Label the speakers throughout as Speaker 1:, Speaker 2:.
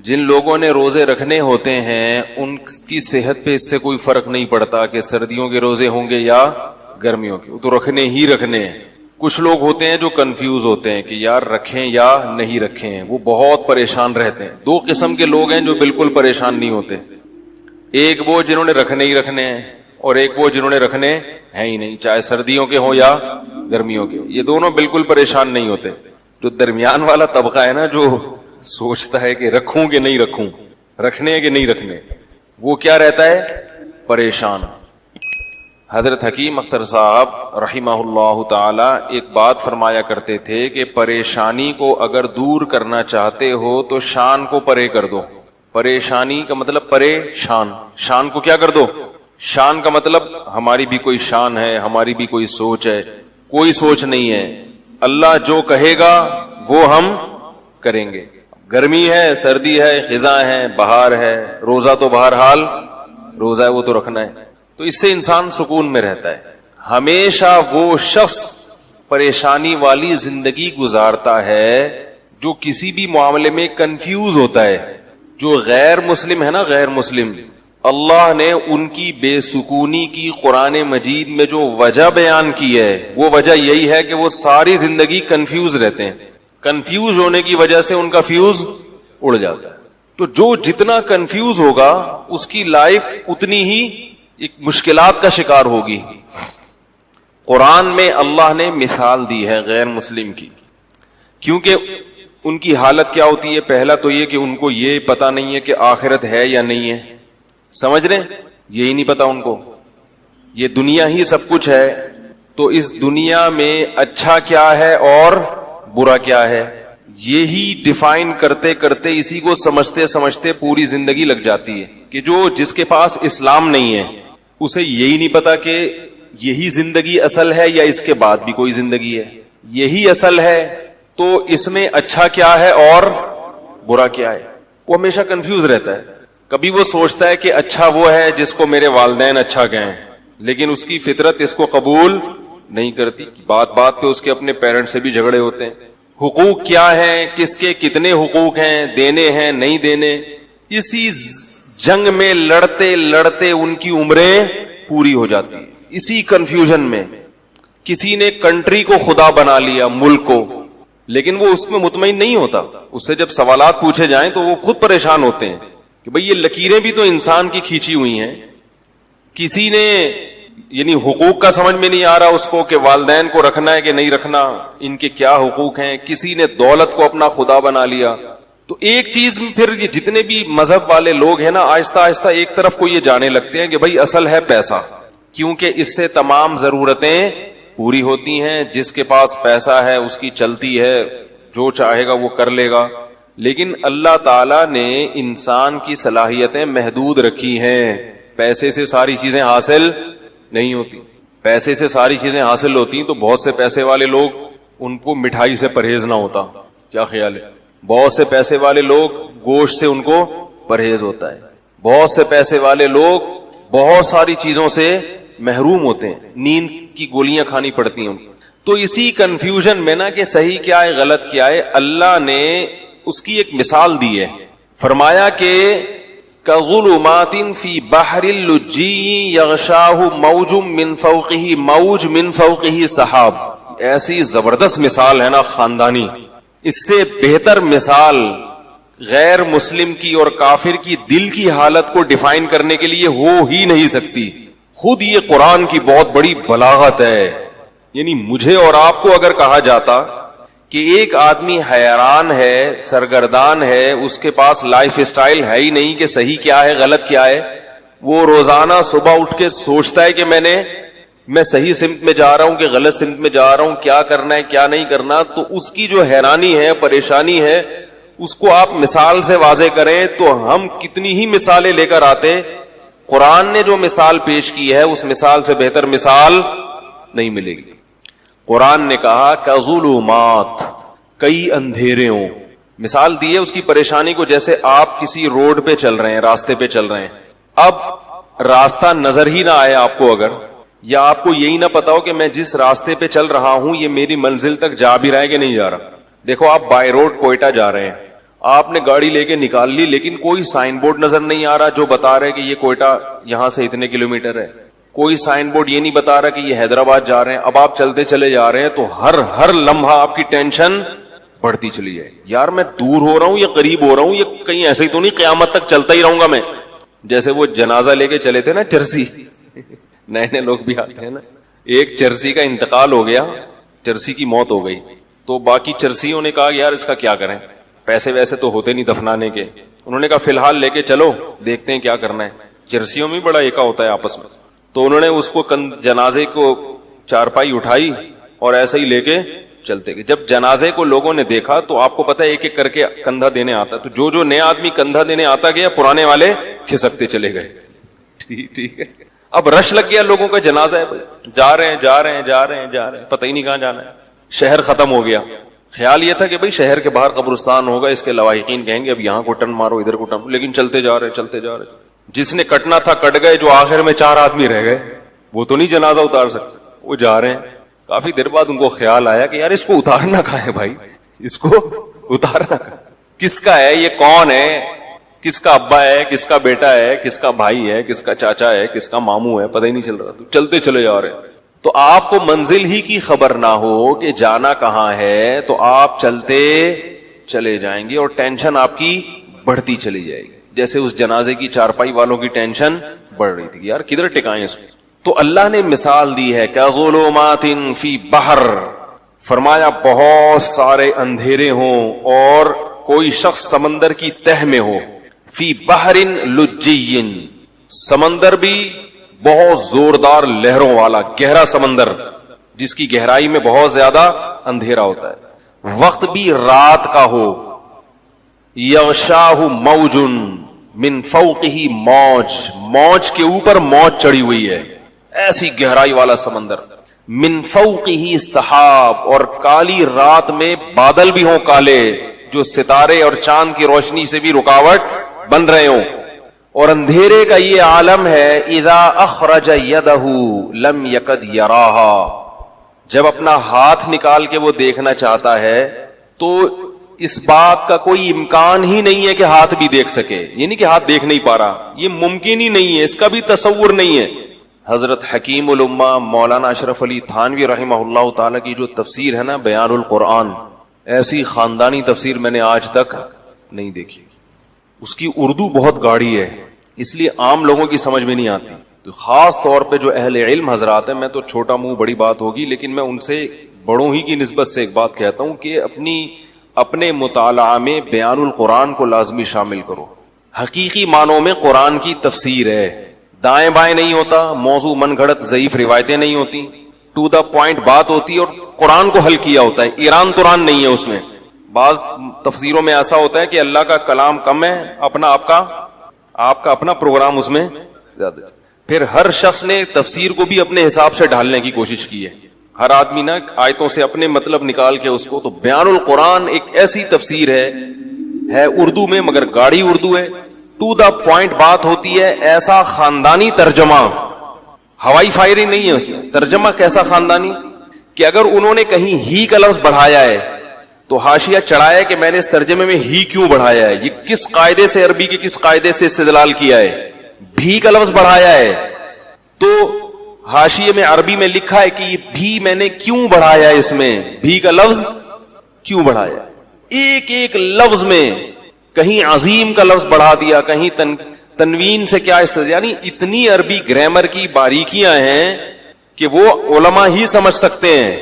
Speaker 1: جن لوگوں نے روزے رکھنے ہوتے ہیں ان کی صحت پہ اس سے کوئی فرق نہیں پڑتا کہ سردیوں کے روزے ہوں گے یا گرمیوں کے، وہ تو رکھنے ہی رکھنے ہیں۔ کچھ لوگ ہوتے ہیں جو کنفیوز ہوتے ہیں کہ یار رکھیں یا نہیں رکھیں، وہ بہت پریشان رہتے ہیں۔ دو قسم کے لوگ ہیں جو بالکل پریشان نہیں ہوتے، ایک وہ جنہوں نے رکھنے ہی رکھنے ہیں، اور ایک وہ جنہوں نے رکھنے ہیں ہی نہیں، چاہے سردیوں کے ہوں یا گرمیوں کے۔ یہ دونوں بالکل پریشان نہیں ہوتے۔ جو درمیان والا طبقہ ہے نا، جو سوچتا ہے کہ رکھوں کہ نہیں رکھوں، رکھنے کہ نہیں رکھنے، وہ کیا رہتا ہے؟ پریشان۔ حضرت حکیم اختر صاحب رحمہ اللہ تعالی ایک بات فرمایا کرتے تھے کہ پریشانی کو اگر دور کرنا چاہتے ہو تو شان کو پرے کر دو۔ پریشانی کا مطلب پریشان، شان کو کیا کر دو؟ شان کا مطلب ہماری بھی کوئی شان ہے، ہماری بھی کوئی سوچ ہے، کوئی سوچ نہیں ہے۔ اللہ جو کہے گا وہ ہم کریں گے۔ گرمی ہے، سردی ہے، خزاں ہے، بہار ہے، روزہ تو بہرحال روزہ ہے، وہ تو رکھنا ہے۔ تو اس سے انسان سکون میں رہتا ہے۔ ہمیشہ وہ شخص پریشانی والی زندگی گزارتا ہے جو کسی بھی معاملے میں کنفیوز ہوتا ہے۔ جو غیر مسلم ہے نا، غیر مسلم، اللہ نے ان کی بے سکونی کی قرآن مجید میں جو وجہ بیان کی ہے، وہ وجہ یہی ہے کہ وہ ساری زندگی کنفیوز رہتے ہیں۔ کنفیوز ہونے کی وجہ سے ان کا فیوز اڑ جاتا ہے۔ تو جو جتنا کنفیوز ہوگا اس کی لائف اتنی ہی ایک مشکلات کا شکار ہوگی۔ قرآن میں اللہ نے مثال دی ہے غیر مسلم کی، کیونکہ ان کی حالت کیا ہوتی ہے؟ پہلا تو یہ کہ ان کو یہ پتا نہیں ہے کہ آخرت ہے یا نہیں ہے، سمجھ رہے ہیں؟ یہی نہیں پتا ان کو، یہ دنیا ہی سب کچھ ہے، تو اس دنیا میں اچھا کیا ہے اور برا کیا ہے، یہی ڈیفائن کرتے کرتے اسی کو سمجھتے سمجھتے پوری زندگی لگ جاتی ہے کہ جس کے پاس اسلام نہیں ہے اسے یہی نہیں پتا کہ یہی زندگی اصل ہے یا اس کے بعد بھی کوئی زندگی ہے۔ یہی اصل ہے تو اس میں اچھا کیا ہے اور برا کیا ہے، وہ ہمیشہ کنفیوز رہتا ہے۔ کبھی وہ سوچتا ہے کہ اچھا وہ ہے جس کو میرے والدین اچھا کہیں، لیکن اس کی فطرت اس کو قبول نہیں کرتی۔ بات بات پہ اس کے اپنے پیرنٹ سے بھی جھگڑے ہوتے ہیں۔ حقوق کیا ہیں، کس کے کتنے حقوق ہیں، دینے ہیں نہیں دینے، اسی جنگ میں لڑتے لڑتے ان کی عمریں پوری ہو جاتی ہیں، اسی کنفیوژن میں۔ کسی نے کنٹری کو خدا بنا لیا، ملک کو، لیکن وہ اس میں مطمئن نہیں ہوتا۔ اس سے جب سوالات پوچھے جائیں تو وہ خود پریشان ہوتے ہیں کہ بھئی یہ لکیریں بھی تو انسان کی کھینچی ہوئی ہیں۔ کسی نے یعنی حقوق کا سمجھ میں نہیں آ رہا اس کو کہ والدین کو رکھنا ہے کہ نہیں رکھنا، ان کے کیا حقوق ہیں۔ کسی نے دولت کو اپنا خدا بنا لیا۔ تو ایک چیز پھر یہ جتنے بھی مذہب والے لوگ ہیں نا، آہستہ آہستہ ایک طرف کو یہ جانے لگتے ہیں کہ بھئی اصل ہے پیسہ، کیونکہ اس سے تمام ضرورتیں پوری ہوتی ہیں۔ جس کے پاس پیسہ ہے اس کی چلتی ہے، جو چاہے گا وہ کر لے گا۔ لیکن اللہ تعالی نے انسان کی صلاحیتیں محدود رکھی ہیں۔ پیسے سے ساری چیزیں حاصل نہیں ہوتی۔ پیسے سے ساری چیزیں حاصل ہوتی تو بہت سے پیسے والے لوگ ان کو مٹھائی سے پرہیز نہ ہوتا، کیا خیال ہے؟ بہت سے پیسے والے لوگ گوشت سے ان کو پرہیز ہوتا ہے، بہت سے پیسے والے لوگ بہت ساری چیزوں سے محروم ہوتے ہیں، نیند کی گولیاں کھانی پڑتی ہیں۔ تو اسی کنفیوژن میں نا کہ صحیح کیا ہے غلط کیا ہے، اللہ نے اس کی ایک مثال دی ہے۔ فرمایا کہ كظلمات في بحر اللجي يغشاه موج من فوقه موج من فوقه سحاب۔ ایسی زبردست مثال ہے نا خاندانی، اس سے بہتر مثال غیر مسلم کی اور کافر کی دل کی حالت کو ڈیفائن کرنے کے لیے ہو ہی نہیں سکتی۔ خود یہ قرآن کی بہت بڑی بلاغت ہے۔ یعنی مجھے اور آپ کو اگر کہا جاتا کہ ایک آدمی حیران ہے، سرگردان ہے، اس کے پاس لائف سٹائل ہے ہی نہیں کہ صحیح کیا ہے غلط کیا ہے، وہ روزانہ صبح اٹھ کے سوچتا ہے کہ میں صحیح سمت میں جا رہا ہوں کہ غلط سمت میں جا رہا ہوں، کیا کرنا ہے کیا نہیں کرنا، تو اس کی جو حیرانی ہے، پریشانی ہے، اس کو آپ مثال سے واضح کریں تو ہم کتنی ہی مثالیں لے کر آتے۔ قرآن نے جو مثال پیش کی ہے اس مثال سے بہتر مثال نہیں ملے گی۔ قرآن نے کہا کظلمات، کئی اندھیرے ہوں، مثال دی ہے اس کی پریشانی کو، جیسے آپ کسی روڈ پہ چل رہے ہیں، راستے پہ چل رہے ہیں، اب راستہ نظر ہی نہ آئے آپ کو، اگر یا آپ کو یہی نہ پتا ہو کہ میں جس راستے پہ چل رہا ہوں یہ میری منزل تک جا بھی رہا ہے کہ نہیں جا رہا۔ دیکھو آپ بائی روڈ کوئٹہ جا رہے ہیں، آپ نے گاڑی لے کے نکال لی, لیکن کوئی سائن بورڈ نظر نہیں آ رہا جو بتا رہا ہے کہ یہ کوئٹہ یہاں سے اتنے کلومیٹر ہے. کوئی سائن بورڈ یہ نہیں بتا رہا کہ یہ حیدرآباد جا رہے ہیں. اب آپ چلتے چلے جا رہے ہیں تو ہر لمحہ آپ کی ٹینشن بڑھتی چلی جائے. یار میں دور ہو رہا ہوں یا قریب ہو رہا ہوں, یہ کہیں ایسے ہی تو نہیں قیامت تک چلتا ہی رہوں گا میں. جیسے وہ جنازہ لے کے چلے تھے نا چرسی, نئے لوگ بھی آتے ہیں نا, ایک چرسی کا انتقال ہو گیا, چرسی کی موت ہو گئی, تو باقی چرسیوں نے کہا یار اس کا کیا کریں, پیسے ویسے تو ہوتے نہیں دفنانے کے. انہوں نے کہا فی الحال لے کے چلو, دیکھتے ہیں کیا کرنا ہے. چرسیوں میں بڑا ایکا ہوتا ہے آپس میں. تو انہوں نے اس کو جنازے کو چارپائی اٹھائی اور ایسے ہی لے کے چلتے گئے. جب جنازے کو لوگوں نے دیکھا تو آپ کو پتا ہے ایک ایک کر کے کندھا دینے آتا, تو جو نیا آدمی کندھا دینے آتا گیا, پرانے والے کھسکتے چلے گئے. ٹھیک ہے, اب رش لگ گیا لوگوں کا, جنازہ ہے, جا رہے ہیں, پتہ ہی نہیں کہاں جانا ہے. شہر ختم ہو گیا. خیال یہ تھا کہ بھئی شہر کے باہر قبرستان ہوگا, اس کے لواحقین کہیں گے اب یہاں کو ٹرن مارو, ادھر کو ٹرن, لیکن چلتے جا رہے. جس نے کٹنا تھا کٹ گئے, جو آخر میں 4 آدمی رہ گئے وہ تو نہیں جنازہ اتار سکتے, وہ جا رہے ہیں. کافی دیر بعد ان کو خیال آیا کہ یار اس کو اتارنا کہاں ہے بھائی, اس کو اتارنا کس کا ہے, یہ کون ہے, کس کا ابا ہے, کس کا بیٹا ہے, کس کا بھائی ہے, کس کا چاچا ہے, کس کا ماموں ہے, پتہ ہی نہیں چل رہا. تو چلتے چلے جا رہے ہیں. تو آپ کو منزل ہی کی خبر نہ ہو کہ جانا کہاں ہے, تو آپ چلتے چلے جائیں گے اور ٹینشن آپ کی بڑھتی چلی جائے گی. جیسے اس جنازے کی چارپائی والوں کی ٹینشن بڑھ رہی تھی, یار کدھر ٹکائیں اس کو. تو اللہ نے مثال دی ہے کہ ظلمات فی بحر, فرمایا بہت سارے اندھیرے ہوں اور کوئی شخص سمندر کی تہ میں ہو. فی بحر لجی, سمندر بھی بہت زوردار لہروں والا گہرا سمندر جس کی گہرائی میں بہت زیادہ اندھیرا ہوتا ہے. وقت بھی رات کا ہو. یغشاہ موج من فوقہ موج, موج کے اوپر موج چڑھی ہوئی ہے, ایسی گہرائی والا سمندر. من فوقہ سحاب, اور کالی رات میں بادل بھی ہوں کالے جو ستارے اور چاند کی روشنی سے بھی رکاوٹ بن رہے ہوں. اور اندھیرے کا یہ عالم ہے اذا اخرج یدہ لم یکد یراہا, جب اپنا ہاتھ نکال کے وہ دیکھنا چاہتا ہے تو اس بات کا کوئی امکان ہی نہیں ہے کہ ہاتھ بھی دیکھ سکے, یعنی کہ ہاتھ دیکھ نہیں پا رہا, یہ ممکن ہی نہیں ہے, اس کا بھی تصور نہیں ہے. حضرت حکیم الامہ مولانا اشرف علی تھانوی رحمہ اللہ تعالی کی جو تفسیر ہے نا بیان القرآن, ایسی خاندانی تفسیر میں نے آج تک نہیں دیکھی. اس کی اردو بہت گاڑی ہے, اس لیے عام لوگوں کی سمجھ میں نہیں آتی. تو خاص طور پہ جو اہل علم حضرات ہیں, میں تو چھوٹا منہ بڑی بات ہوگی, لیکن میں ان سے بڑوں ہی کی نسبت سے ایک بات کہتا ہوں کہ اپنے مطالعہ میں بیان القرآن کو لازمی شامل کرو. حقیقی معنوں میں قرآن کی تفسیر ہے, دائیں بائیں نہیں ہوتا, موضوع من گھڑت ضعیف روایتیں نہیں ہوتی, ٹو دا پوائنٹ بات ہوتی ہے, اور قرآن کو حل کیا ہوتا ہے. ایران توران نہیں ہے اس میں. بعض تفسیروں میں ایسا ہوتا ہے کہ اللہ کا کلام کم ہے, آپ کا اپنا پروگرام اس میں زیادہ. پھر ہر شخص نے تفسیر کو بھی اپنے حساب سے ڈھالنے کی کوشش کی ہے, ہر آدمی نا آیتوں سے اپنے مطلب نکال کے اس کو. تو بیان القرآن ایک ایسی تفسیر ہے اردو میں مگر گاڑی اردو ہے, ٹو دا پوائنٹ بات ہوتی ہے, ایسا خاندانی ترجمہ, ہوائی فائرنگ نہیں ہے اس میں. ترجمہ کیسا خاندانی کہ اگر انہوں نے کہیں ہی کا لفظ بڑھایا ہے تو حاشیہ چڑھایا کہ میں نے اس ترجمے میں ہی کیوں بڑھایا ہے, یہ کس قاعدے سے, عربی کے کس قاعدے سے استدلال کیا ہے. بھی کا لفظ بڑھایا ہے تو حاشیے میں عربی میں لکھا ہے کہ یہ بھی میں نے کیوں بڑھایا ہے, اس میں بھی کا لفظ کیوں بڑھایا. ایک ایک لفظ میں کہیں عظیم کا لفظ بڑھا دیا, کہیں تنوین سے کیا استدلال, یعنی اتنی عربی گرامر کی باریکیاں ہیں کہ وہ علماء ہی سمجھ سکتے ہیں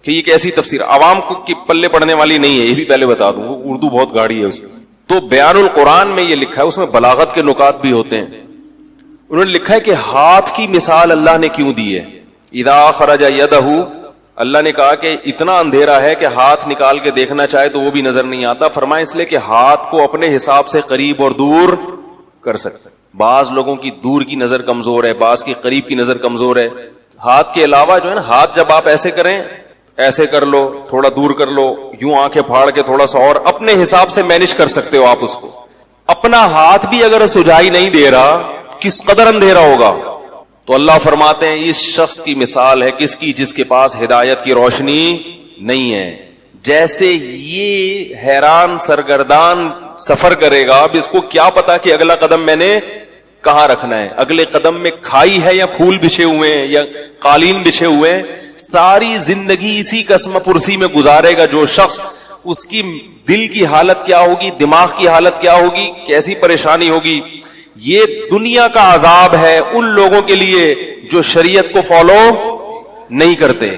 Speaker 1: کہ یہ کیسی تفسیر, عوام کو کی پلے پڑنے والی نہیں ہے. یہ بھی پہلے بتا دوں, اردو بہت گاڑی ہے اس کی. تو بیان القرآن میں یہ لکھا ہے, اس میں بلاغت کے نکات بھی ہوتے ہیں. انہوں نے لکھا ہے کہ ہاتھ کی مثال اللہ نے کیوں دی ہے. اذا خرج یدہ, اللہ نے کہا کہ اتنا اندھیرا ہے کہ ہاتھ نکال کے دیکھنا چاہے تو وہ بھی نظر نہیں آتا. فرمایا اس لیے کہ ہاتھ کو اپنے حساب سے قریب اور دور کر سکتے. بعض لوگوں کی دور کی نظر کمزور ہے, بعض کی قریب کی نظر کمزور ہے. ہاتھ کے علاوہ جو ہے نا, ہاتھ جب آپ ایسے کریں, ایسے کر لو, تھوڑا دور کر لو, یوں آنکھیں پھاڑ کے تھوڑا سا, اور اپنے حساب سے مینج کر سکتے ہو آپ اس کو. اپنا ہاتھ بھی اگر سجائی نہیں دے رہا, کس قدر اندھیرا ہوگا. تو اللہ فرماتے ہیں اس شخص کی مثال ہے کس کی, جس کے پاس ہدایت کی روشنی نہیں ہے, جیسے یہ حیران سرگردان سفر کرے گا، اب اس کو کیا پتا کہ اگلا قدم میں نے کہاں رکھنا ہے، اگلے قدم میں کھائی ہے یا پھول بچھے ہوئے ہیں یا قالین بچھے ہوئے ہیں. ساری زندگی اسی قسم پرسی میں گزارے گا جو شخص. اس کی دل کی حالت کیا ہوگی، دماغ کی حالت کیا ہوگی، کیسی پریشانی ہوگی. یہ دنیا کا عذاب ہے ان لوگوں کے لیے جو شریعت کو فالو نہیں کرتے،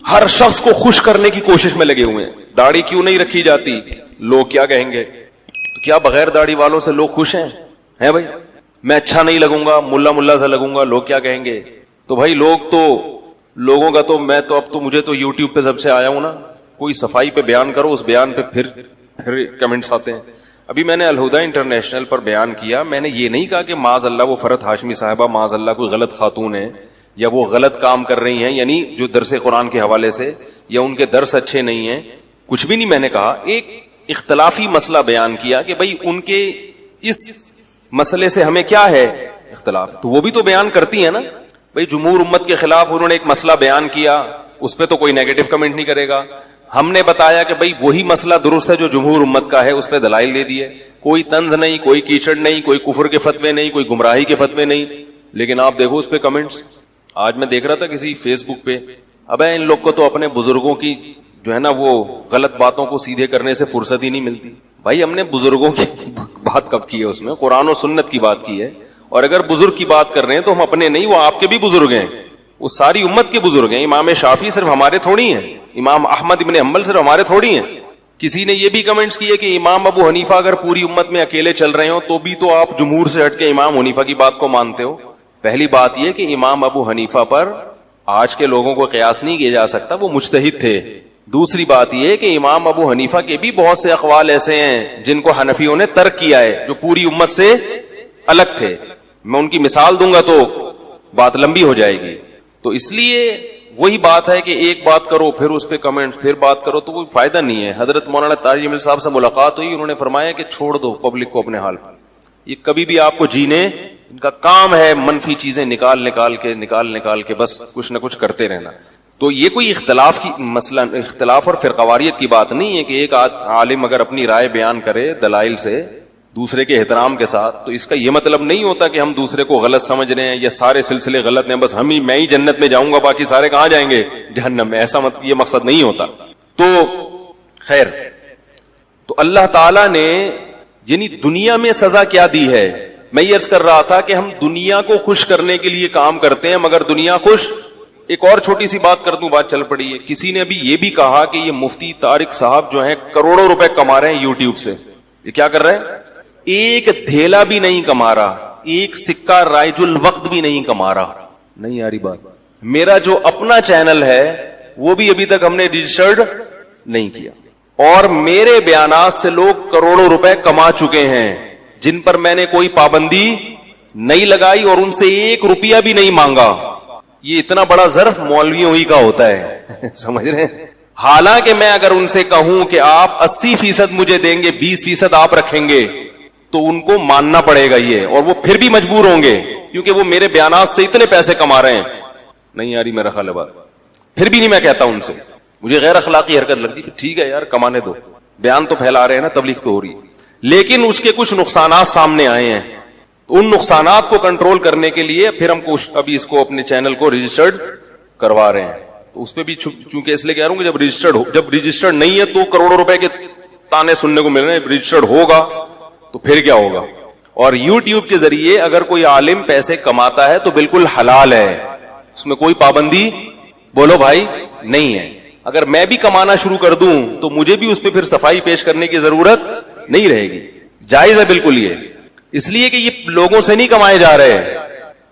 Speaker 1: ہر شخص کو خوش کرنے کی کوشش میں لگے ہوئے ہیں. داڑھی کیوں نہیں رکھی جاتی، لوگ کیا کہیں گے. تو کیا بغیر داڑھی والوں سے لوگ خوش ہیں بھائی؟ میں اچھا نہیں لگوں گا، ملا سے لگوں گا، لوگ کیا کہیں گے. تو بھائی لوگوں کا تو میں تو اب تو مجھے تو یوٹیوب پہ جب سے آیا ہوں نا، کوئی صفائی پہ بیان کرو، اس بیان پہ پھر کمنٹس آتے ہیں. ابھی میں نے الہدا انٹرنیشنل پر بیان کیا، میں نے یہ نہیں کہا کہ معاذ اللہ وہ فرحت ہاشمی صاحبہ معاذ اللہ کوئی غلط خاتون ہے یا وہ غلط کام کر رہی ہیں، یعنی جو درس قرآن کے حوالے سے یا ان کے درس اچھے نہیں ہیں، کچھ بھی نہیں. میں نے کہا ایک اختلافی مسئلہ بیان کیا کہ بھئی ان کے اس مسئلے سے ہمیں کیا ہے اختلاف، تو وہ بھی تو بیان کرتی ہیں نا. بھئی جمہور امت کے خلاف انہوں نے ایک مسئلہ بیان کیا، اس پہ تو کوئی نیگیٹو کمنٹ نہیں کرے گا. ہم نے بتایا کہ بھئی وہی مسئلہ درست ہے جو جمہور امت کا ہے، اس پہ دلائل دے دیے. کوئی طنز نہیں، کوئی کیچڑ نہیں، کوئی کفر کے فتوے نہیں، کوئی گمراہی کے فتوے نہیں. لیکن آپ دیکھو اس پہ کمنٹس. آج میں دیکھ رہا تھا کسی فیس بک پہ، ابے ان لوگ کو تو اپنے بزرگوں کی جو ہے نا وہ غلط باتوں کو سیدھے کرنے سے فرصت ہی نہیں ملتی. بھائی ہم نے بزرگوں کی بات کب کی ہے، اس میں قرآن و سنت کی بات کی ہے. اور اگر بزرگ کی بات کر رہے ہیں تو ہم اپنے نہیں، وہ آپ کے بھی بزرگ ہیں، وہ ساری امت کے بزرگ ہیں. امام شافعی صرف ہمارے تھوڑی ہیں، امام احمد ابن حنبل صرف ہمارے تھوڑی ہیں. کسی نے یہ بھی کمنٹس کیے کہ امام ابو حنیفہ اگر پوری امت میں اکیلے چل رہے ہوں تو بھی تو آپ جمہور سے ہٹ کے امام حنیفہ کی بات کو مانتے ہو. پہلی بات یہ کہ امام ابو حنیفہ پر آج کے لوگوں کو قیاس نہیں کیا جا سکتا، وہ مجتہد تھے. دوسری بات یہ کہ امام ابو حنیفہ کے بھی بہت سے اقوال ایسے ہیں جن کو حنفیوں نے ترک کیا ہے، جو پوری امت سے الگ تھے. میں ان کی مثال دوں گا تو بات لمبی ہو جائے گی. تو اس لیے وہی بات ہے کہ ایک بات کرو پھر اس پہ کمنٹس، پھر بات کرو تو کوئی فائدہ نہیں ہے. حضرت مولانا طاہر جمیل صاحب سے ملاقات ہوئی، انہوں نے فرمایا کہ چھوڑ دو پبلک کو اپنے حال پر، یہ کبھی بھی آپ کو جینے، ان کا کام ہے منفی چیزیں نکال کے بس کچھ نہ کچھ کرتے رہنا. تو یہ کوئی اختلاف کی مسئلہ، اختلاف اور فرقواریت کی بات نہیں ہے کہ ایک عالم اگر اپنی رائے بیان کرے دلائل سے دوسرے کے احترام کے ساتھ، تو اس کا یہ مطلب نہیں ہوتا کہ ہم دوسرے کو غلط سمجھ رہے ہیں یا سارے سلسلے غلط ہیں، بس میں ہی جنت میں جاؤں گا باقی سارے کہاں جائیں گے، جہنم میں. ایسا یہ مقصد نہیں ہوتا. تو خیر، تو اللہ تعالی نے یعنی دنیا میں سزا کیا دی ہے. میں یہ عرض کر رہا تھا کہ ہم دنیا کو خوش کرنے کے لیے کام کرتے ہیں مگر دنیا خوش. ایک اور چھوٹی سی بات کر دوں، بات چل پڑی ہے. کسی نے ابھی یہ بھی کہا کہ یہ مفتی طارق صاحب جو ہیں کروڑوں روپے کما رہے ہیں یوٹیوب سے. یہ کیا کر رہے ہیں؟ ایک دھیلا بھی نہیں کما رہا، ایک سکہ رائج الوقت بھی نہیں کما رہا. نہیں آ رہی بات؟ میرا جو اپنا چینل ہے وہ بھی ابھی تک ہم نے رجسٹرڈ نہیں کیا، اور میرے بیانات سے لوگ کروڑوں روپے کما چکے ہیں جن پر میں نے کوئی پابندی نہیں لگائی اور ان سے ایک روپیہ بھی نہیں مانگا. یہ اتنا بڑا ظرف مولویوں ہی کا ہوتا ہے سمجھ رہے ہیں. حالانکہ میں اگر ان سے کہوں کہ آپ 80% مجھے دیں گے، 20% آپ رکھیں گے، تو ان کو ماننا پڑے گا یہ، اور وہ پھر بھی مجبور ہوں گے کیونکہ وہ میرے بیانات سے اتنے پیسے کما رہے ہیں. نہیں آ رہی میرا خیال ہے بات؟ پھر بھی نہیں میں کہتا ان سے، مجھے غیر اخلاقی حرکت لگتی. ٹھیک ہے یار، کمانے دو، بیان تو پھیلا رہے ہیں نا، تبلیغ تو ہو رہی ہے. لیکن اس کے کچھ نقصانات سامنے آئے ہیں. ان نقصانات کو کنٹرول کرنے کے لیے پھر ہم ابھی اس کو اپنے چینل کو رجسٹرڈ کروا رہے ہیں. تو اس پہ بھی چونکہ اس لیے کہہ رہا ہوں کہ جب رجسٹرڈ نہیں ہے تو کروڑوں روپے کے تانے سننے کو مل رہے ہیں. رجسٹرڈ ہوگا تو پھر کیا ہوگا. اور یوٹیوب کے ذریعے اگر کوئی عالم پیسے کماتا ہے تو بالکل حلال ہے، اس میں کوئی پابندی بولو بھائی نہیں ہے. اگر میں بھی کمانا شروع کر دوں تو مجھے بھی اس پہ پھر صفائی پیش کرنے کی ضرورت نہیں رہے گی. جائز ہے بالکل یہ، اس لیے کہ یہ لوگوں سے نہیں کمائے جا رہے ہیں.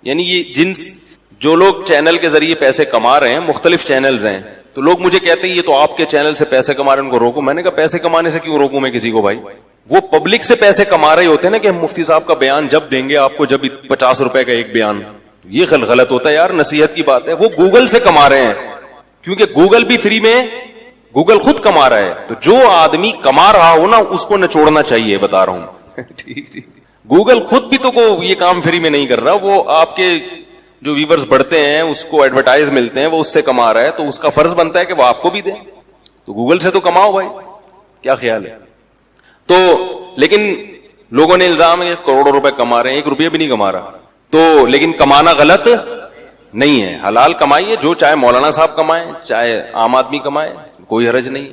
Speaker 1: یعنی یہ جو لوگ چینل کے ذریعے پیسے کما رہے ہیں، مختلف چینلز ہیں، تو لوگ مجھے کہتے ہیں یہ تو آپ کے چینل سے پیسے کما رہے ہیں، ان کو روکو. میں نے کہا پیسے کمانے سے کیوں روکوں میں کسی کو بھائی؟ وہ پبلک سے پیسے کما رہے ہوتے ہیں نا کہ ہم مفتی صاحب کا بیان جب دیں گے آپ کو، جب 50 روپے کا ایک بیان، یہ غلط ہوتا ہے یار، نصیحت کی بات ہے. وہ گوگل سے کما رہے ہیں کیونکہ گوگل بھی فری میں، گوگل خود کما رہا ہے. تو جو آدمی کما رہا ہو نا اس کو نچوڑنا چاہیے، بتا رہا ہوں. ٹھیک. گوگل خود بھی تو یہ کام فری میں نہیں کر رہا، وہ آپ کے جو ویورز بڑھتے ہیں اس کو ایڈورٹائز ملتے ہیں، وہ اس سے کما رہا ہے، تو اس کا فرض بنتا ہے کہ وہ آپ کو بھی دیں. تو گوگل سے تو کماؤ بھائی، کیا خیال ہے؟ تو لیکن لوگوں نے الزام ہے کروڑوں روپے کما رہے ہیں، 1 روپیہ بھی نہیں کما رہا. تو لیکن کمانا غلط نہیں ہے، حلال کمائیے، جو چاہے مولانا صاحب کمائیں چاہے عام آدمی کمائے، کوئی حرج نہیں.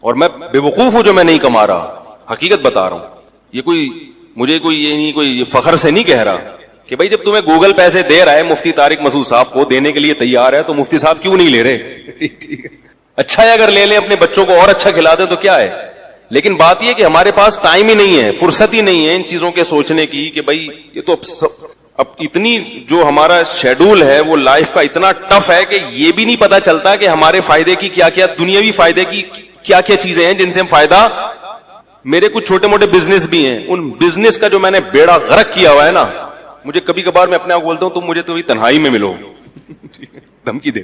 Speaker 1: اور میں بے وقوف ہوں جو میں نہیں کما رہا، حقیقت بتا رہا ہوں. یہ کوئی مجھے کوئی یہ نہیں، کوئی فخر سے نہیں کہہ رہا کہ بھائی جب تمہیں گوگل پیسے دے رہا ہے، مفتی طارق مسعود صاحب کو دینے کے لیے تیار ہے، تو مفتی صاحب کیوں نہیں لے رہے؟ اچھا ہے اگر لے لیں، اپنے بچوں کو اور اچھا کھلا دیں تو کیا ہے. لیکن بات یہ کہ ہمارے پاس ٹائم ہی نہیں ہے، فرصت ہی نہیں ہے ان چیزوں کے سوچنے کی کہ بھائی یہ تو اب اتنی جو ہمارا شیڈول ہے وہ لائف کا اتنا ٹف ہے کہ یہ بھی نہیں پتا چلتا کہ ہمارے فائدے کی کیا کیا، دنیاوی فائدے کی کیا کیا چیزیں ہیں جن سے ہم فائدہ. میرے کچھ چھوٹے موٹے بزنس بھی ہیں، ان بزنس کا جو میں نے بیڑا غرق کیا ہوا ہے نا، مجھے کبھی کبھار میں اپنے آپ کو بولتا ہوں تم مجھے تو تنہائی میں ملو، دھمکی دے.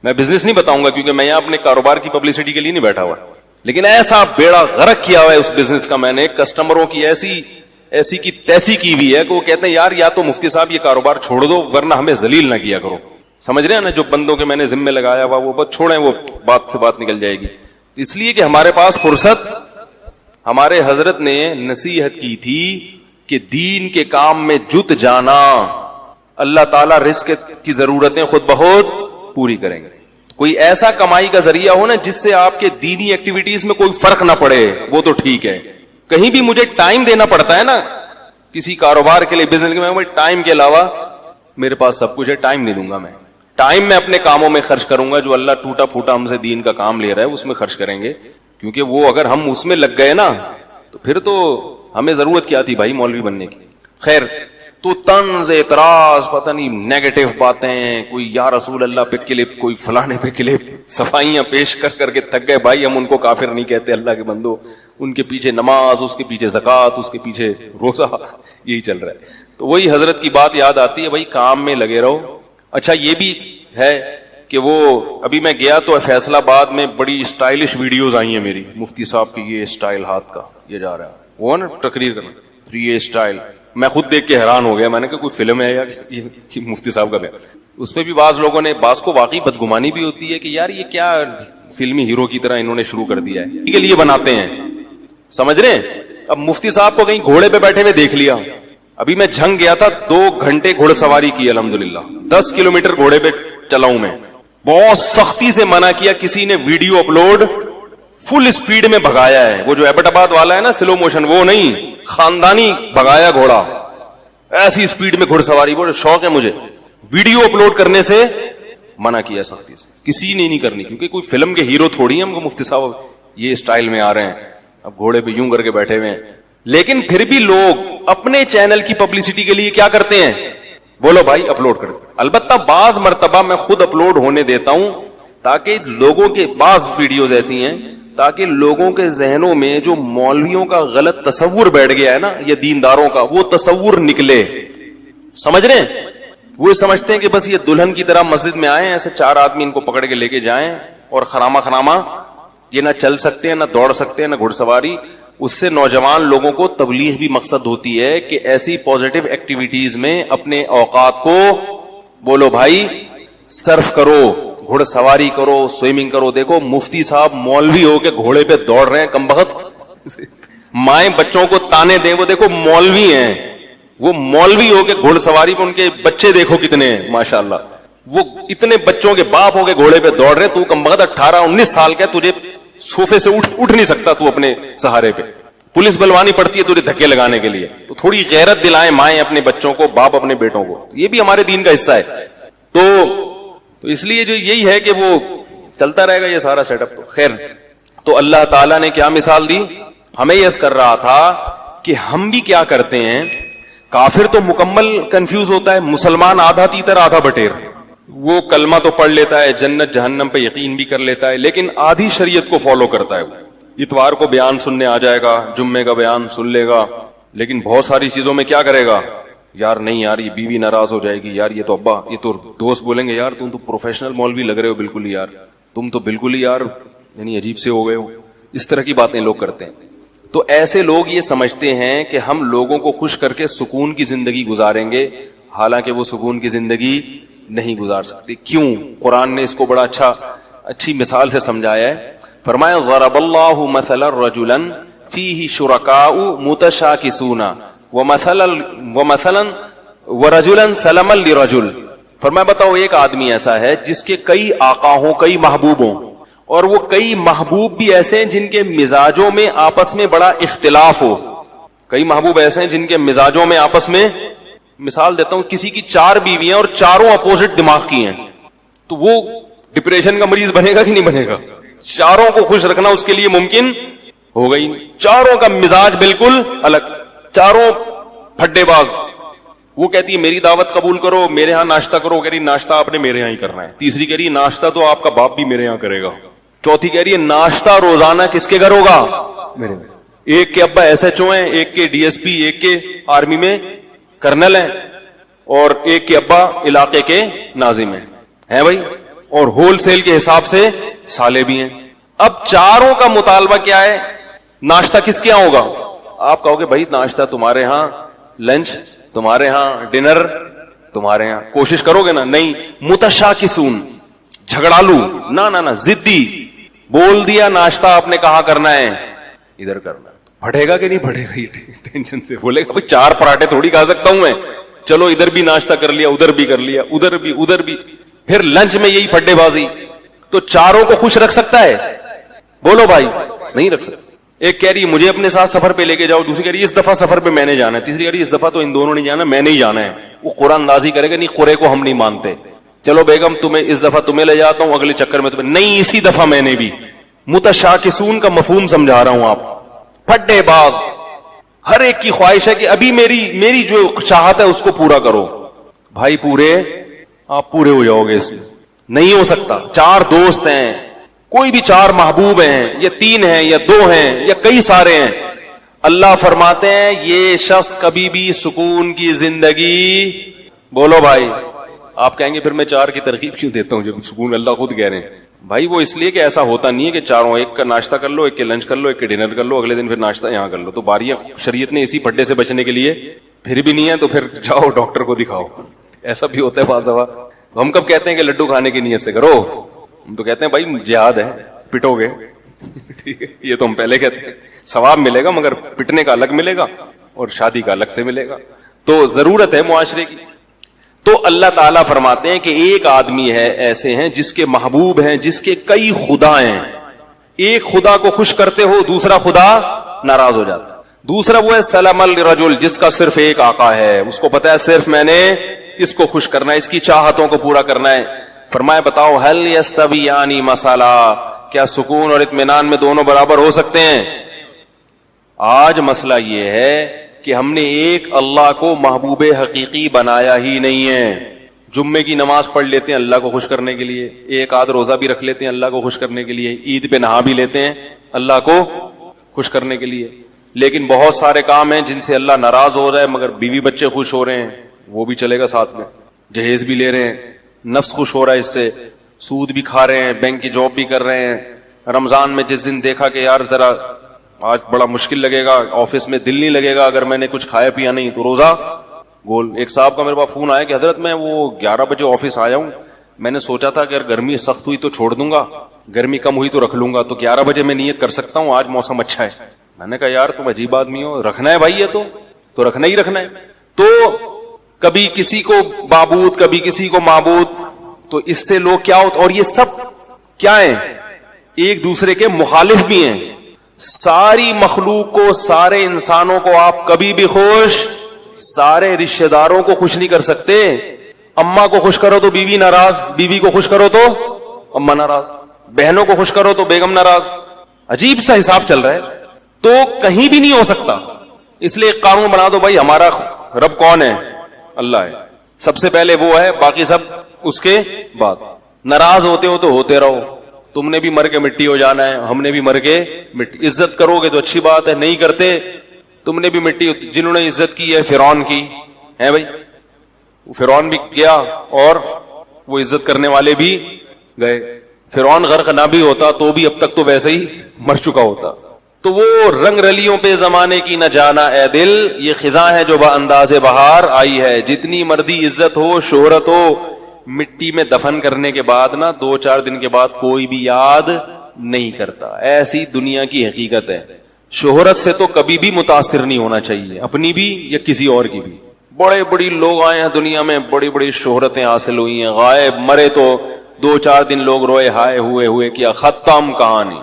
Speaker 1: میں بزنس نہیں بتاؤں گا کیونکہ میں یہاں اپنے کاروبار کی پبلسٹی کے لیے نہیں بیٹھا ہوا، لیکن ایسا بیڑا غرق کیا ہوا ہے اس بزنس کا میں نے، کسٹمروں کی ایسی کی تیسی کی بھی ہے کہ وہ کہتے ہیں یار یا تو مفتی صاحب یہ کاروبار چھوڑ دو ورنہ ہمیں ذلیل نہ کیا کرو. سمجھ رہے ہیں نا، جو بندوں کے میں نے ذمہ لگایا ہوا وہ بس چھوڑیں، وہ بات سے بات نکل جائے گی. اس لیے کہ ہمارے پاس فرصت، ہمارے حضرت نے نصیحت کی تھی کہ دین کے کام میں جت جانا، اللہ تعالیٰ رزق کی ضرورتیں خود بخود پوری کریں گے. کوئی ایسا کمائی کا ذریعہ ہو نا جس سے آپ کے دینی ایکٹیویٹیز میں کوئی فرق نہ پڑے، وہ تو ٹھیک ہے. کہیں بھی مجھے ٹائم دینا پڑتا ہے نا کسی کاروبار کے لیے، بزنس کے لیے، ٹائم کے علاوہ میرے پاس سب کچھ ہے، ٹائم نہیں دوں گا. میں ٹائم میں اپنے کاموں میں خرچ کروں گا، جو اللہ ٹوٹا پھوٹا ہم سے دین کا کام لے رہا ہے اس میں خرچ کریں گے. کیونکہ وہ اگر ہم اس میں لگ گئے نا تو پھر تو ہمیں ضرورت کیا تھی بھائی مولوی بننے کی. خیر، تو طنز اعتراض، پتہ نہیں نیگیٹو باتیں، کوئی یا رسول اللہ پہ کلپ، کوئی فلانے پہ کلپ، صفائیاں پیش کر کر کے تھک گئے. بھائی ہم ان کو کافر نہیں کہتے، اللہ کے بندو، ان کے پیچھے نماز، اس کے پیچھے زکوٰۃ، اس کے پیچھے روزہ، یہی چل رہا ہے. تو وہی حضرت کی بات یاد آتی ہے، بھائی کام میں لگے رہو. اچھا یہ بھی ہے کہ وہ ابھی میں گیا تو فیصل آباد میں بڑی اسٹائلش ویڈیوز آئی ہیں میری، مفتی صاحب کی یہ اسٹائل ہاتھ کا یہ جا رہا ہے، وہ نا تقریر کرنا یہ اسٹائل. میں خود دیکھ کے حیران ہو گیا، میں نے کہا کوئی فلم ہے یا مفتی صاحب کا بیان. اس پہ بھی بعض لوگوں نے، بعض کو واقعی بدگمانی بھی ہوتی ہے کہ یار یہ کیا فلمی ہیرو کی طرح انہوں نے شروع کر دیا ہے، کے لیے بناتے ہیں. سمجھ رہے ہیں؟ اب مفتی صاحب کو کہیں گھوڑے پہ بیٹھے ہوئے دیکھ لیا. ابھی میں جھنگ گیا تھا، 2 گھنٹے گھوڑ سواری کی الحمدللہ، 10 کلومیٹر گھوڑے پہ چلاؤں میں. بہت سختی سے منع کیا، کسی نے ویڈیو اپلوڈ فل اسپیڈ میں بھگایا ہے، وہ جو ایبٹ آباد والا ہے نا سلو موشن، وہ نہیں، خاندانی بھگایا گھوڑا ایسی اسپیڈ میں گھڑ سواری. بہت شوق ہے مجھے، ویڈیو اپلوڈ کرنے سے منع کیا سختی سے، کسی نے نہیں کرنی، کیونکہ کوئی فلم کے ہیرو تھوڑی ہیں ہم کو مفتی صاحب یہ اسٹائل میں آ رہے ہیں اب گھوڑے پہ یوں کر کے بیٹھے ہوئے ہیں. لیکن پھر بھی لوگ اپنے چینل کی پبلسٹی کے لیے کیا کرتے ہیں؟ بولو بھائی اپلوڈ کر. البتہ بعض مرتبہ میں خود اپلوڈ ہونے دیتا ہوں تاکہ لوگوں کے، بعض ویڈیوز ایسی ہیں تاکہ لوگوں کے ذہنوں میں جو مولویوں کا غلط تصور بیٹھ گیا ہے نا یا دینداروں کا، وہ تصور نکلے. سمجھ رہے ہیں؟ وہ سمجھتے ہیں کہ بس یہ دلہن کی طرح مسجد میں آئے ایسے 4 آدمی ان کو پکڑ کے لے کے جائیں اور خراما یہ نہ چل سکتے ہیں، نہ دوڑ سکتے ہیں، نہ گھڑ سواری. اس سے نوجوان لوگوں کو تبلیغ بھی مقصد ہوتی ہے کہ ایسی پازیٹیو ایکٹیویٹیز میں اپنے اوقات کو، بولو بھائی، صرف کرو، گھوڑ سواری کرو، سوئمنگ کرو. دیکھو مفتی صاحب مولوی ہو کے گھوڑے پہ دوڑ رہے ہیں، کمبخت مائیں بچوں کو تانے دیں، وہ دیکھو مولوی ہیں، وہ مولوی ہو کے گھوڑ سواری پہ، ان کے بچے دیکھو کتنے ہیں ماشاءاللہ، وہ اتنے بچوں کے باپ ہو کے گھوڑے پہ دوڑ رہے. تو کمبخت 18-19 سال کا، تجھے صوفے سے اٹھ نہیں سکتا تو اپنے سہارے پہ، پولیس بلوانی پڑتی ہے تجھے دھکے لگانے کے لیے. تو تھوڑی غیرت دلائیں مائیں اپنے بچوں کو، باپ اپنے بیٹوں کو، یہ بھی ہمارے دین کا حصہ ہے. تو اس لیے جو یہی ہے کہ وہ چلتا رہے گا یہ سارا سیٹ اپ. تو خیر، تو اللہ تعالیٰ نے کیا مثال دی؟ ہمیں یس کر رہا تھا کہ ہم بھی کیا کرتے ہیں. کافر تو مکمل کنفیوز ہوتا ہے، مسلمان آدھا تیتر آدھا بٹیر. وہ کلمہ تو پڑھ لیتا ہے، جنت جہنم پہ یقین بھی کر لیتا ہے، لیکن آدھی شریعت کو فالو کرتا ہے. اتوار کو بیان سننے آ جائے گا، جمعے کا بیان سن لے گا، لیکن بہت ساری چیزوں میں کیا کرے گا؟ یار نہیں یار یہ بیوی ناراض ہو جائے گی، یار یہ تو ابا، یہ تو دوست بولیں گے یار تم تو پروفیشنل مولوی لگ رہے ہو بالکل ہی، یار تم تو بالکل ہی یار یعنی عجیب سے ہو گئے ہو. اس طرح کی باتیں لوگ کرتے ہیں. تو ایسے لوگ یہ سمجھتے ہیں کہ ہم لوگوں کو خوش کر کے سکون کی زندگی گزاریں گے، حالانکہ وہ سکون کی زندگی نہیں گزار سکتے. کیوں؟ قرآن نے اس کو بڑا اچھی مثال سے سمجھایا ہے. فرمایا ضرب اللہ مثلا رجلا فیہ شرکاء متشاکسون ومثلا ورجلا سلما لرجل. فرمایا بتاؤ ایک آدمی ایسا ہے جس کے کئی آقا ہوں, کئی محبوب ہوں, اور وہ کئی محبوب بھی ایسے ہیں جن کے مزاجوں میں آپس میں بڑا اختلاف ہو. کئی محبوب ایسے ہیں جن کے مزاجوں میں آپس میں, مثال دیتا ہوں, کسی کی 4 بیویاں اور چاروں اپوزٹ دماغ کی ہیں, تو وہ ڈپریشن کا مریض بنے گا کہ نہیں بنے گا؟ چاروں کو خوش رکھنا اس کے لیے ممکن ہوگا ہی نہیں. چاروں کا مزاج بالکل الگ, چاروں پھڈے باز. وہ کہتی ہے میری دعوت قبول کرو, میرے ہاں ناشتہ کرو. کہہ رہی ناشتہ آپ نے میرے یہاں ہی کرنا ہے. تیسری کہہ رہی ناشتہ تو آپ کا باپ بھی میرے یہاں کرے گا. چوتھی کہہ رہی ہے ناشتہ روزانہ کس کے گھر ہوگا؟ میرے. ایک کے ابا ایس ایچ او ہیں, ایک کے ڈی ایس پی, ایک کے آرمی میں کرنل ہیں, اور ایک کے ابا علاقے کے ناظم ہیں بھائی, اور ہول سیل کے حساب سے سالے بھی ہیں. اب چاروں کا مطالبہ کیا ہے؟ ناشتہ کس کے یہاں ہوگا؟ آپ کہو گے بھائی ناشتہ تمہارے ہاں, لنچ تمہارے ہاں, ڈنر تمہارے ہاں. کوشش کرو گے نا؟ نہیں. متشاکسون, جھگڑالو, نہ ضدی. بول دیا ناشتہ آپ نے کہاں کرنا ہے, ادھر کرنا. پڑھے گا کہ نہیں پڑھے گا؟ یہ ٹینشن سے بولے گا بھائی 4 پراٹھے تھوڑی کھا سکتا ہوں میں, چلو ادھر بھی ناشتہ کر لیا, ادھر بھی کر لیا, ادھر بھی, پھر لنچ میں یہی پھڈے بازی. تو چاروں کو خوش رکھ سکتا ہے؟ بولو بھائی, نہیں رکھ سکتا. ایک کہہ رہی مجھے اپنے ساتھ سفر پہ لے کے جاؤ, دوسری کہہ رہی اس دفعہ سفر پہ میں نے جانا ہے, تیسری کہہ رہی اس دفعہ تو ان دونوں نہیں جانا, میں نہیں جانا ہے. وہ قرآن اندازی کرے گا نہیں, قرے کو ہم نہیں مانتے, چلو بیگم تمہیں اس دفعہ تمہیں لے جاتا ہوں, اگلے چکر میں تمہیں نہیں, اسی دفعہ میں نے بھی. متشاکسون کا مفہوم سمجھا رہا ہوں آپ. پھڈے باز, ہر ایک کی خواہش ہے کہ ابھی میری جو چاہت ہے اس کو پورا کرو. بھائی آپ پورے ہو جاؤ گے, اس میں نہیں ہو سکتا. 4 دوست ہیں, کوئی بھی 4 محبوب ہیں, یا 3 ہیں, یا 2 ہیں, یا کئی سارے ہیں. اللہ فرماتے ہیں یہ شخص کبھی بھی سکون کی زندگی, بولو بھائی. آپ کہیں گے پھر میں 4 کی ترغیب کیوں دیتا ہوں جب سکون اللہ خود کہہ رہے ہیں. بھائی وہ اس لیے کہ ایسا ہوتا نہیں ہے کہ چاروں, ایک کا ناشتہ کر لو, ایک کے لنچ کر لو, ایک کے ڈنر کر لو, اگلے دن پھر ناشتہ یہاں کر لو. تو باریاں شریعت نے اسی پھڈے سے بچنے کے لیے, پھر بھی نہیں ہے تو پھر جاؤ ڈاکٹر کو دکھاؤ. ایسا بھی ہوتا ہے بعض دفعہ. ہم کب کہتے ہیں کہ لڈو کھانے کی نیت سے کرو؟ ہم تو کہتے ہیں بھائی جہاد ہے, پٹو گے, ٹھیک ہے, یہ تو ہم پہلے کہتے ہیں. ثواب ملے گا مگر پٹنے کا الگ ملے گا اور شادی کا الگ سے ملے گا. تو ضرورت ہے معاشرے کی. تو اللہ تعالیٰ فرماتے ہیں کہ ایک آدمی ہے ایسے ہیں جس کے محبوب ہیں, جس کے کئی خدا ہیں. ایک خدا کو خوش کرتے ہو, دوسرا خدا ناراض ہو جاتا. دوسرا وہ ہے سلم الرجل, جس کا صرف ایک آقا ہے, اس کو پتا ہے صرف میں نے اس کو خوش کرنا ہے, اس کی چاہتوں کو پورا کرنا ہے. فرمایا بتاؤ هل یستویان مثلا, کیا سکون اور اطمینان میں دونوں برابر ہو سکتے ہیں؟ آج مسئلہ یہ ہے کہ ہم نے ایک اللہ کو محبوب حقیقی بنایا ہی نہیں ہے. جمعے کی نماز پڑھ لیتے ہیں اللہ کو خوش کرنے کے لیے, ایک آدھ روزہ بھی رکھ لیتے ہیں اللہ کو خوش کرنے کے لیے, عید پہ نہا بھی لیتے ہیں اللہ کو خوش کرنے کے لیے. لیکن بہت سارے کام ہیں جن سے اللہ ناراض ہو رہا ہے, مگر بیوی بچے خوش ہو رہے ہیں, وہ بھی چلے گا ساتھ میں. جہیز بھی لے رہے ہیں, نفس خوش ہو رہا ہے اس سے, سود بھی کھا رہے ہیں, بینک کی جاب بھی کر رہے ہیں. رمضان میں جس دن دیکھا کہ یار ذرا آج بڑا مشکل لگے گا, آفس میں دل نہیں لگے گا اگر میں نے کچھ کھایا پیا نہیں, تو روزہ گول. ایک صاحب کا میرے پاس فون آیا کہ حضرت میں وہ 11 بجے آفس آیا ہوں, میں نے سوچا تھا کہ اگر گرمی سخت ہوئی تو چھوڑ دوں گا, گرمی کم ہوئی تو رکھ لوں گا, تو 11 بجے میں نیت کر سکتا ہوں, آج موسم اچھا ہے. میں نے کہا یار تم عجیب آدمی ہو, رکھنا ہے بھائی, یہ تو رکھنا ہی رکھنا ہے. تو کبھی کسی کو معبود, کبھی کسی کو معبود, تو اس سے لوگ کیا ہوتا, اور یہ سب کیا ہیں, ایک دوسرے کے مخالف بھی ہیں. ساری مخلوق کو, سارے انسانوں کو آپ کبھی بھی خوش, سارے رشتہ داروں کو خوش نہیں کر سکتے. اماں کو خوش کرو تو بیوی ناراض, بیوی کو خوش کرو تو اماں ناراض, بہنوں کو خوش کرو تو بیگم ناراض. عجیب سا حساب چل رہا ہے. تو کہیں بھی نہیں ہو سکتا. اس لیے ایک قانون بنا دو بھائی, ہمارا رب کون ہے؟ اللہ ہے, سب سے پہلے وہ ہے, باقی سب اس کے بعد. ناراض ہوتے ہو تو ہوتے رہو, تم نے بھی مر کے مٹی ہو جانا ہے, ہم نے بھی مر کے مٹی. عزت کرو گے تو اچھی بات ہے, نہیں کرتے تم نے بھی مٹی. جنہوں نے عزت کی ہے فرعون کی ہے بھائی, فرعون بھی گیا اور وہ عزت کرنے والے بھی گئے. فرعون غرق نہ بھی ہوتا تو بھی اب تک تو ویسے ہی مر چکا ہوتا. تو وہ رنگ رلیوں پہ زمانے کی نہ جانا اے دل, یہ خزاں ہے جو انداز بہار آئی ہے. جتنی مردی عزت ہو, شہرت ہو, مٹی میں دفن کرنے کے بعد نا 2-4 دن کے بعد کوئی بھی یاد نہیں کرتا. ایسی دنیا کی حقیقت ہے. شہرت سے تو کبھی بھی متاثر نہیں ہونا چاہیے, اپنی بھی یا کسی اور کی بھی. بڑے بڑی لوگ آئے ہیں دنیا میں, بڑی بڑی شہرتیں حاصل ہوئی ہیں, غائب مرے تو 2-4 دن لوگ روئے ہائے ہوئے کیا, ختم کہانی.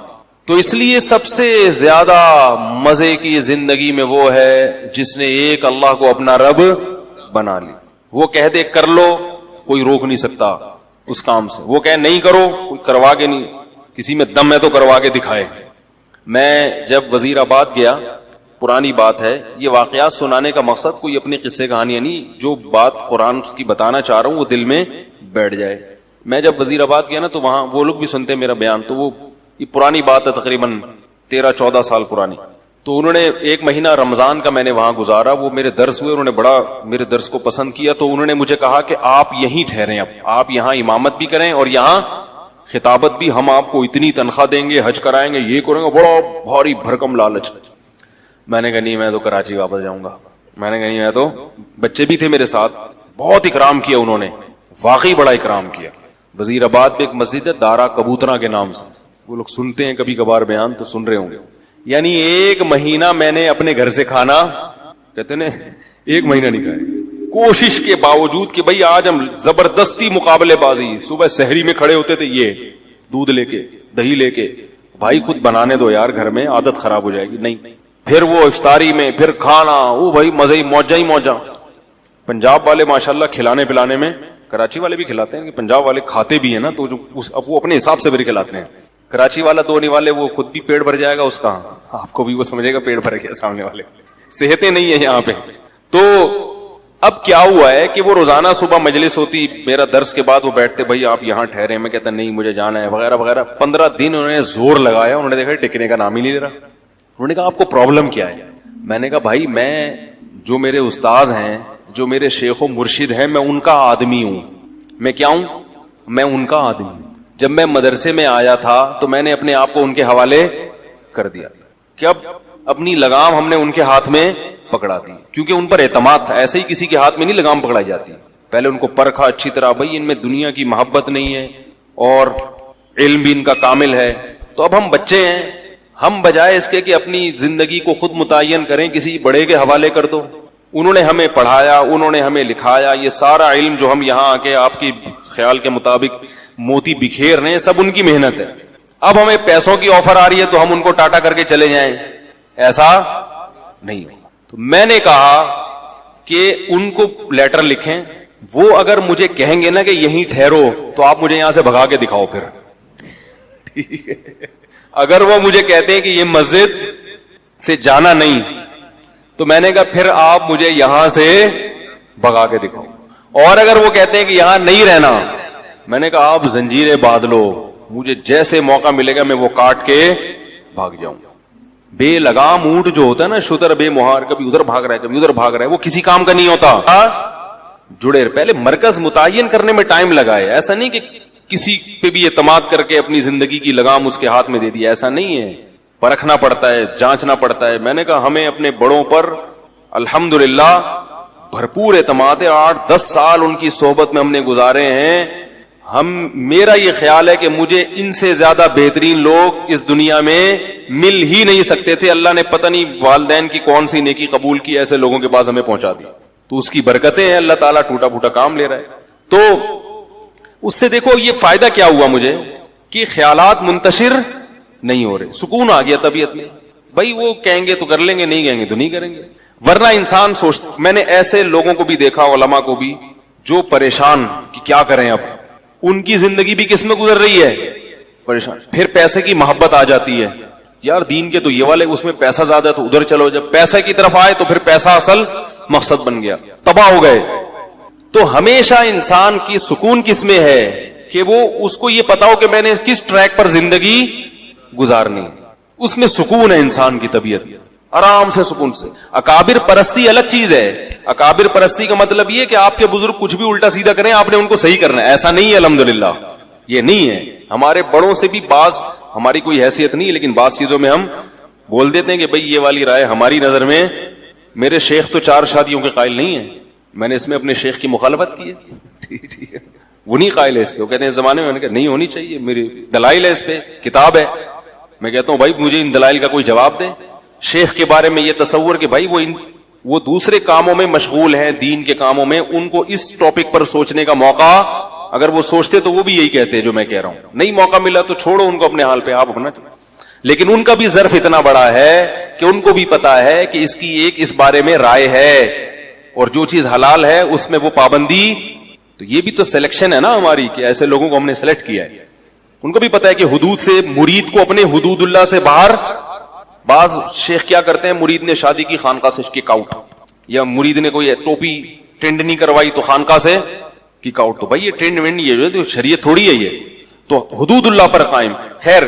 Speaker 1: تو اس لیے سب سے زیادہ مزے کی زندگی میں وہ ہے جس نے ایک اللہ کو اپنا رب بنا لی. وہ کہہ دے کر لو, کوئی روک نہیں سکتا اس کام سے. وہ کہے نہیں کرو, کوئی کروا کے نہیں, کسی میں دم ہے تو کروا کے دکھائے. میں جب وزیر آباد گیا, پرانی بات ہے, یہ واقعات سنانے کا مقصد کوئی اپنے قصے کہانیاں نہیں, جو بات قرآن کی بتانا چاہ رہا ہوں وہ دل میں بیٹھ جائے. میں جب وزیر آباد گیا نا تو وہاں وہ لوگ بھی سنتے میرا بیان, تو وہ یہ پرانی بات ہے, تقریباً 13-14 سال پرانی. تو انہوں نے 1 مہینہ رمضان کا میں نے وہاں گزارا, وہ میرے درس ہوئے, انہوں نے بڑا میرے درس کو پسند کیا. تو انہوں نے مجھے کہا کہ آپ یہیں ٹھہریں, اب آپ یہاں امامت بھی کریں اور یہاں خطابت بھی, ہم آپ کو اتنی تنخواہ دیں گے, حج کرائیں گے, یہ کریں گے. بڑا بھاری بھرکم لالچ. میں نے کہا نہیں, میں تو کراچی واپس جاؤں گا. میں نے کہا نہیں, میں تو, بچے بھی تھے میرے ساتھ, بہت اکرام کیا انہوں نے, واقعی بڑا اکرام کیا. وزیر آباد میں ایک مسجد ہے دارا کبوترا کے نام سے, وہ لوگ سنتے ہیں کبھی کبھار بیان تو سن رہے ہوں گے. یعنی 1 مہینہ میں نے اپنے گھر سے کھانا, کہتے ہیں 1 مہینہ نہیں کھایا, کوشش کے باوجود کہ بھئی آج ہم زبردستی مقابلے بازی. صبح سحری میں کھڑے ہوتے تھے, یہ دودھ لے کے دہی لے کے, بھائی خود بنانے دو یار گھر میں, عادت خراب ہو جائے گی. نہیں, پھر وہ افطاری میں پھر کھانا, وہ بھائی مزے ہی موجہ. پنجاب والے ماشاءاللہ کھلانے پلانے میں, کراچی والے بھی کھلاتے ہیں, کہ پنجاب والے کھاتے بھی ہیں نا, تو جو اب وہ اپنے حساب سے بھی کھلاتے ہیں. کراچی والا تو نہیں والے, وہ خود بھی پیٹ بھر جائے گا اس کا, آپ کو بھی وہ سمجھے گا پیٹ بھر گیا, سامنے والے صحتیں نہیں ہیں یہاں پہ. تو اب کیا ہوا ہے کہ وہ روزانہ صبح مجلس ہوتی, میرا درس کے بعد وہ بیٹھتے, بھائی آپ یہاں ٹھہرے, میں کہتا نہیں مجھے جانا ہے وغیرہ وغیرہ. 15 دن انہوں نے زور لگایا, انہوں نے دیکھا ٹکنے کا نام ہی نہیں لے رہا. انہوں نے کہا آپ کو پرابلم کیا ہے؟ میں نے کہا بھائی میں, جو میرے استاذ ہیں, جو میرے شیخ و مرشد ہیں, میں ان کا آدمی ہوں. میں کیا ہوں؟ میں ان کا آدمی ہوں. جب میں مدرسے میں آیا تھا تو میں نے اپنے آپ کو ان کے حوالے کر دیا کہ اب اپنی لگام ہم نے ان کے ہاتھ میں پکڑا دی, کیونکہ ان پر اعتماد تھا. ایسے ہی کسی کے ہاتھ میں نہیں لگام پکڑائی جاتی, پہلے ان کو پرکھا اچھی طرح, بھائی ان میں دنیا کی محبت نہیں ہے اور علم بھی ان کا کامل ہے. تو اب ہم بچے ہیں, ہم بجائے اس کے کہ اپنی زندگی کو خود متعین کریں, کسی بڑے کے حوالے کر دو. انہوں نے ہمیں پڑھایا, انہوں نے ہمیں لکھایا, یہ سارا علم جو ہم یہاں آ کے آپ کی خیال کے مطابق موتی بکھیر رہے ہیں, سب ان کی محنت ہے. اب ہمیں پیسوں کی آفر آ رہی ہے تو ہم ان کو ٹاٹا کر کے چلے جائیں, ایسا نہیں. تو میں نے کہا کہ ان کو لیٹر لکھیں, وہ اگر مجھے کہیں گے نا کہ یہیں ٹھہرو تو آپ مجھے یہاں سے بھگا کے دکھاؤ پھر, ٹھیک ہے. اگر وہ مجھے کہتے ہیں کہ یہ مسجد سے جانا نہیں, تو میں نے کہا پھر آپ مجھے یہاں سے بھگا کے دکھاؤ. اور اگر وہ کہتے ہیں کہ یہاں نہیں رہنا, میں نے کہا آپ زنجیریں باندھ لو, مجھے جیسے موقع ملے گا میں وہ کاٹ کے بھاگ جاؤں. بے لگام اونٹ جو ہوتا ہے نا, شتر بے مہار, کبھی ادھر بھاگ رہا ہے کبھی ادھر بھاگ رہا ہے, وہ کسی کام کا نہیں ہوتا. جڑے پہلے مرکز متعین کرنے میں ٹائم لگائے, ایسا نہیں کہ کسی پہ بھی اعتماد کر کے اپنی زندگی کی لگام اس کے ہاتھ میں دے دی, ایسا نہیں ہے. پرکھنا پڑتا ہے, جانچنا پڑتا ہے. میں نے کہا ہمیں اپنے بڑوں پر الحمدللہ بھرپور اعتماد ہے, 8-10 سال ان کی صحبت میں ہم نے گزارے ہیں. میرا یہ خیال ہے کہ مجھے ان سے زیادہ بہترین لوگ اس دنیا میں مل ہی نہیں سکتے تھے. اللہ نے پتہ نہیں والدین کی کون سی نیکی قبول کی, ایسے لوگوں کے پاس ہمیں پہنچا دی. تو اس کی برکتیں ہیں, اللہ تعالیٰ ٹوٹا پھوٹا کام لے رہا ہے. تو اس سے دیکھو یہ فائدہ کیا ہوا مجھے کہ خیالات منتشر نہیں ہو رہے, سکون آ گیا طبیعت میں. بھائی وہ کہیں گے تو کر لیں گے, نہیں کہیں گے تو نہیں کریں گے. ورنہ انسان سوچتا, میں نے ایسے لوگوں کو بھی دیکھا, علماء کو بھی, جو پریشان کہ کیا کریں اب, ان کی زندگی بھی کس میں گزر رہی ہے, پریشان. پھر پیسے کی محبت آ جاتی ہے, یار دین کے تو یہ والے اس میں پیسہ زیادہ ہے تو ادھر چلو. جب پیسے کی طرف آئے تو پھر پیسہ اصل مقصد بن گیا, تباہ ہو گئے. تو ہمیشہ انسان کی سکون کس میں ہے کہ وہ اس کو یہ پتا ہو کہ میں نے کس ٹریک پر زندگی گزارنی, اس میں سکون ہے انسان کی طبیعت, آرام سے سکون سے. اکابر پرستی الگ چیز ہے. اکابر پرستی کا مطلب یہ کہ آپ کے بزرگ کچھ بھی الٹا سیدھا کریں آپ نے ان کو صحیح کرنا ہے, ایسا نہیں ہے. الحمدللہ یہ نہیں ہے. ہمارے بڑوں سے بھی بعض, ہماری کوئی حیثیت نہیں لیکن بعض چیزوں میں ہم بول دیتے ہیں کہ بھئی یہ والی رائے ہماری نظر میں, میرے شیخ تو 4 شادیوں کے قائل نہیں ہے, میں نے اس میں اپنے شیخ کی مخالفت کی ہے, ٹھیک ہے. وہ نہیں قائل ہے اس کے. وہ کہتے ہیں زمانے میں نہیں ہونی چاہیے, میری دلائل ہے اس پہ, کتاب ہے. میں کہتا ہوں بھائی مجھے ان دلائل کا کوئی جواب دیں. شیخ کے بارے میں یہ تصور کہ بھائی وہ دوسرے کاموں میں مشغول ہیں, دین کے کاموں میں, ان کو اس ٹاپک پر سوچنے کا موقع اگر وہ سوچتے تو وہ بھی یہی کہتے جو میں کہہ رہا ہوں. نہیں موقع ملا تو چھوڑو ان کو اپنے حال پہ, آپ اپنا. لیکن ان کا بھی ظرف اتنا بڑا ہے کہ ان کو بھی پتا ہے کہ اس کی ایک اس بارے میں رائے ہے, اور جو چیز حلال ہے اس میں وہ پابندی. تو یہ بھی تو سلیکشن ہے نا ہماری, کہ ایسے لوگوں کو ہم نے سلیکٹ کیا ہے. ان کو بھی پتا ہے کہ حدود سے مرید کو اپنے حدود اللہ سے باہر. بعض شیخ کیا کرتے ہیں, مرید نے شادی کی خانقاہ سے کک آؤٹ, یا مرید نے کوئی ٹوپی ٹرینڈ نہیں کروائی تو خانقاہ سے کک آؤٹ. تو بھائی یہ ٹرینڈ وینڈ یہ جو شریعت تھوڑی ہے, یہ تو حدود اللہ پر قائم. خیر,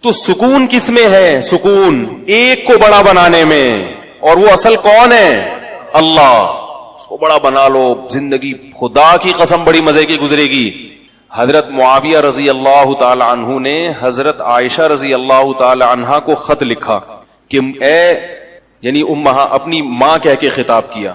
Speaker 1: تو سکون کس میں ہے؟ سکون ایک کو بڑا بنانے میں, اور وہ اصل کون ہے؟ اللہ. اس کو بڑا بنا لو, زندگی خدا کی قسم بڑی مزے کی گزرے گی. حضرت معاویہ رضی اللہ تعالی عنہ نے حضرت عائشہ رضی اللہ تعالی عنہا کو خط لکھا کہ اے, یعنی اپنی ماں کہہ کے خطاب کیا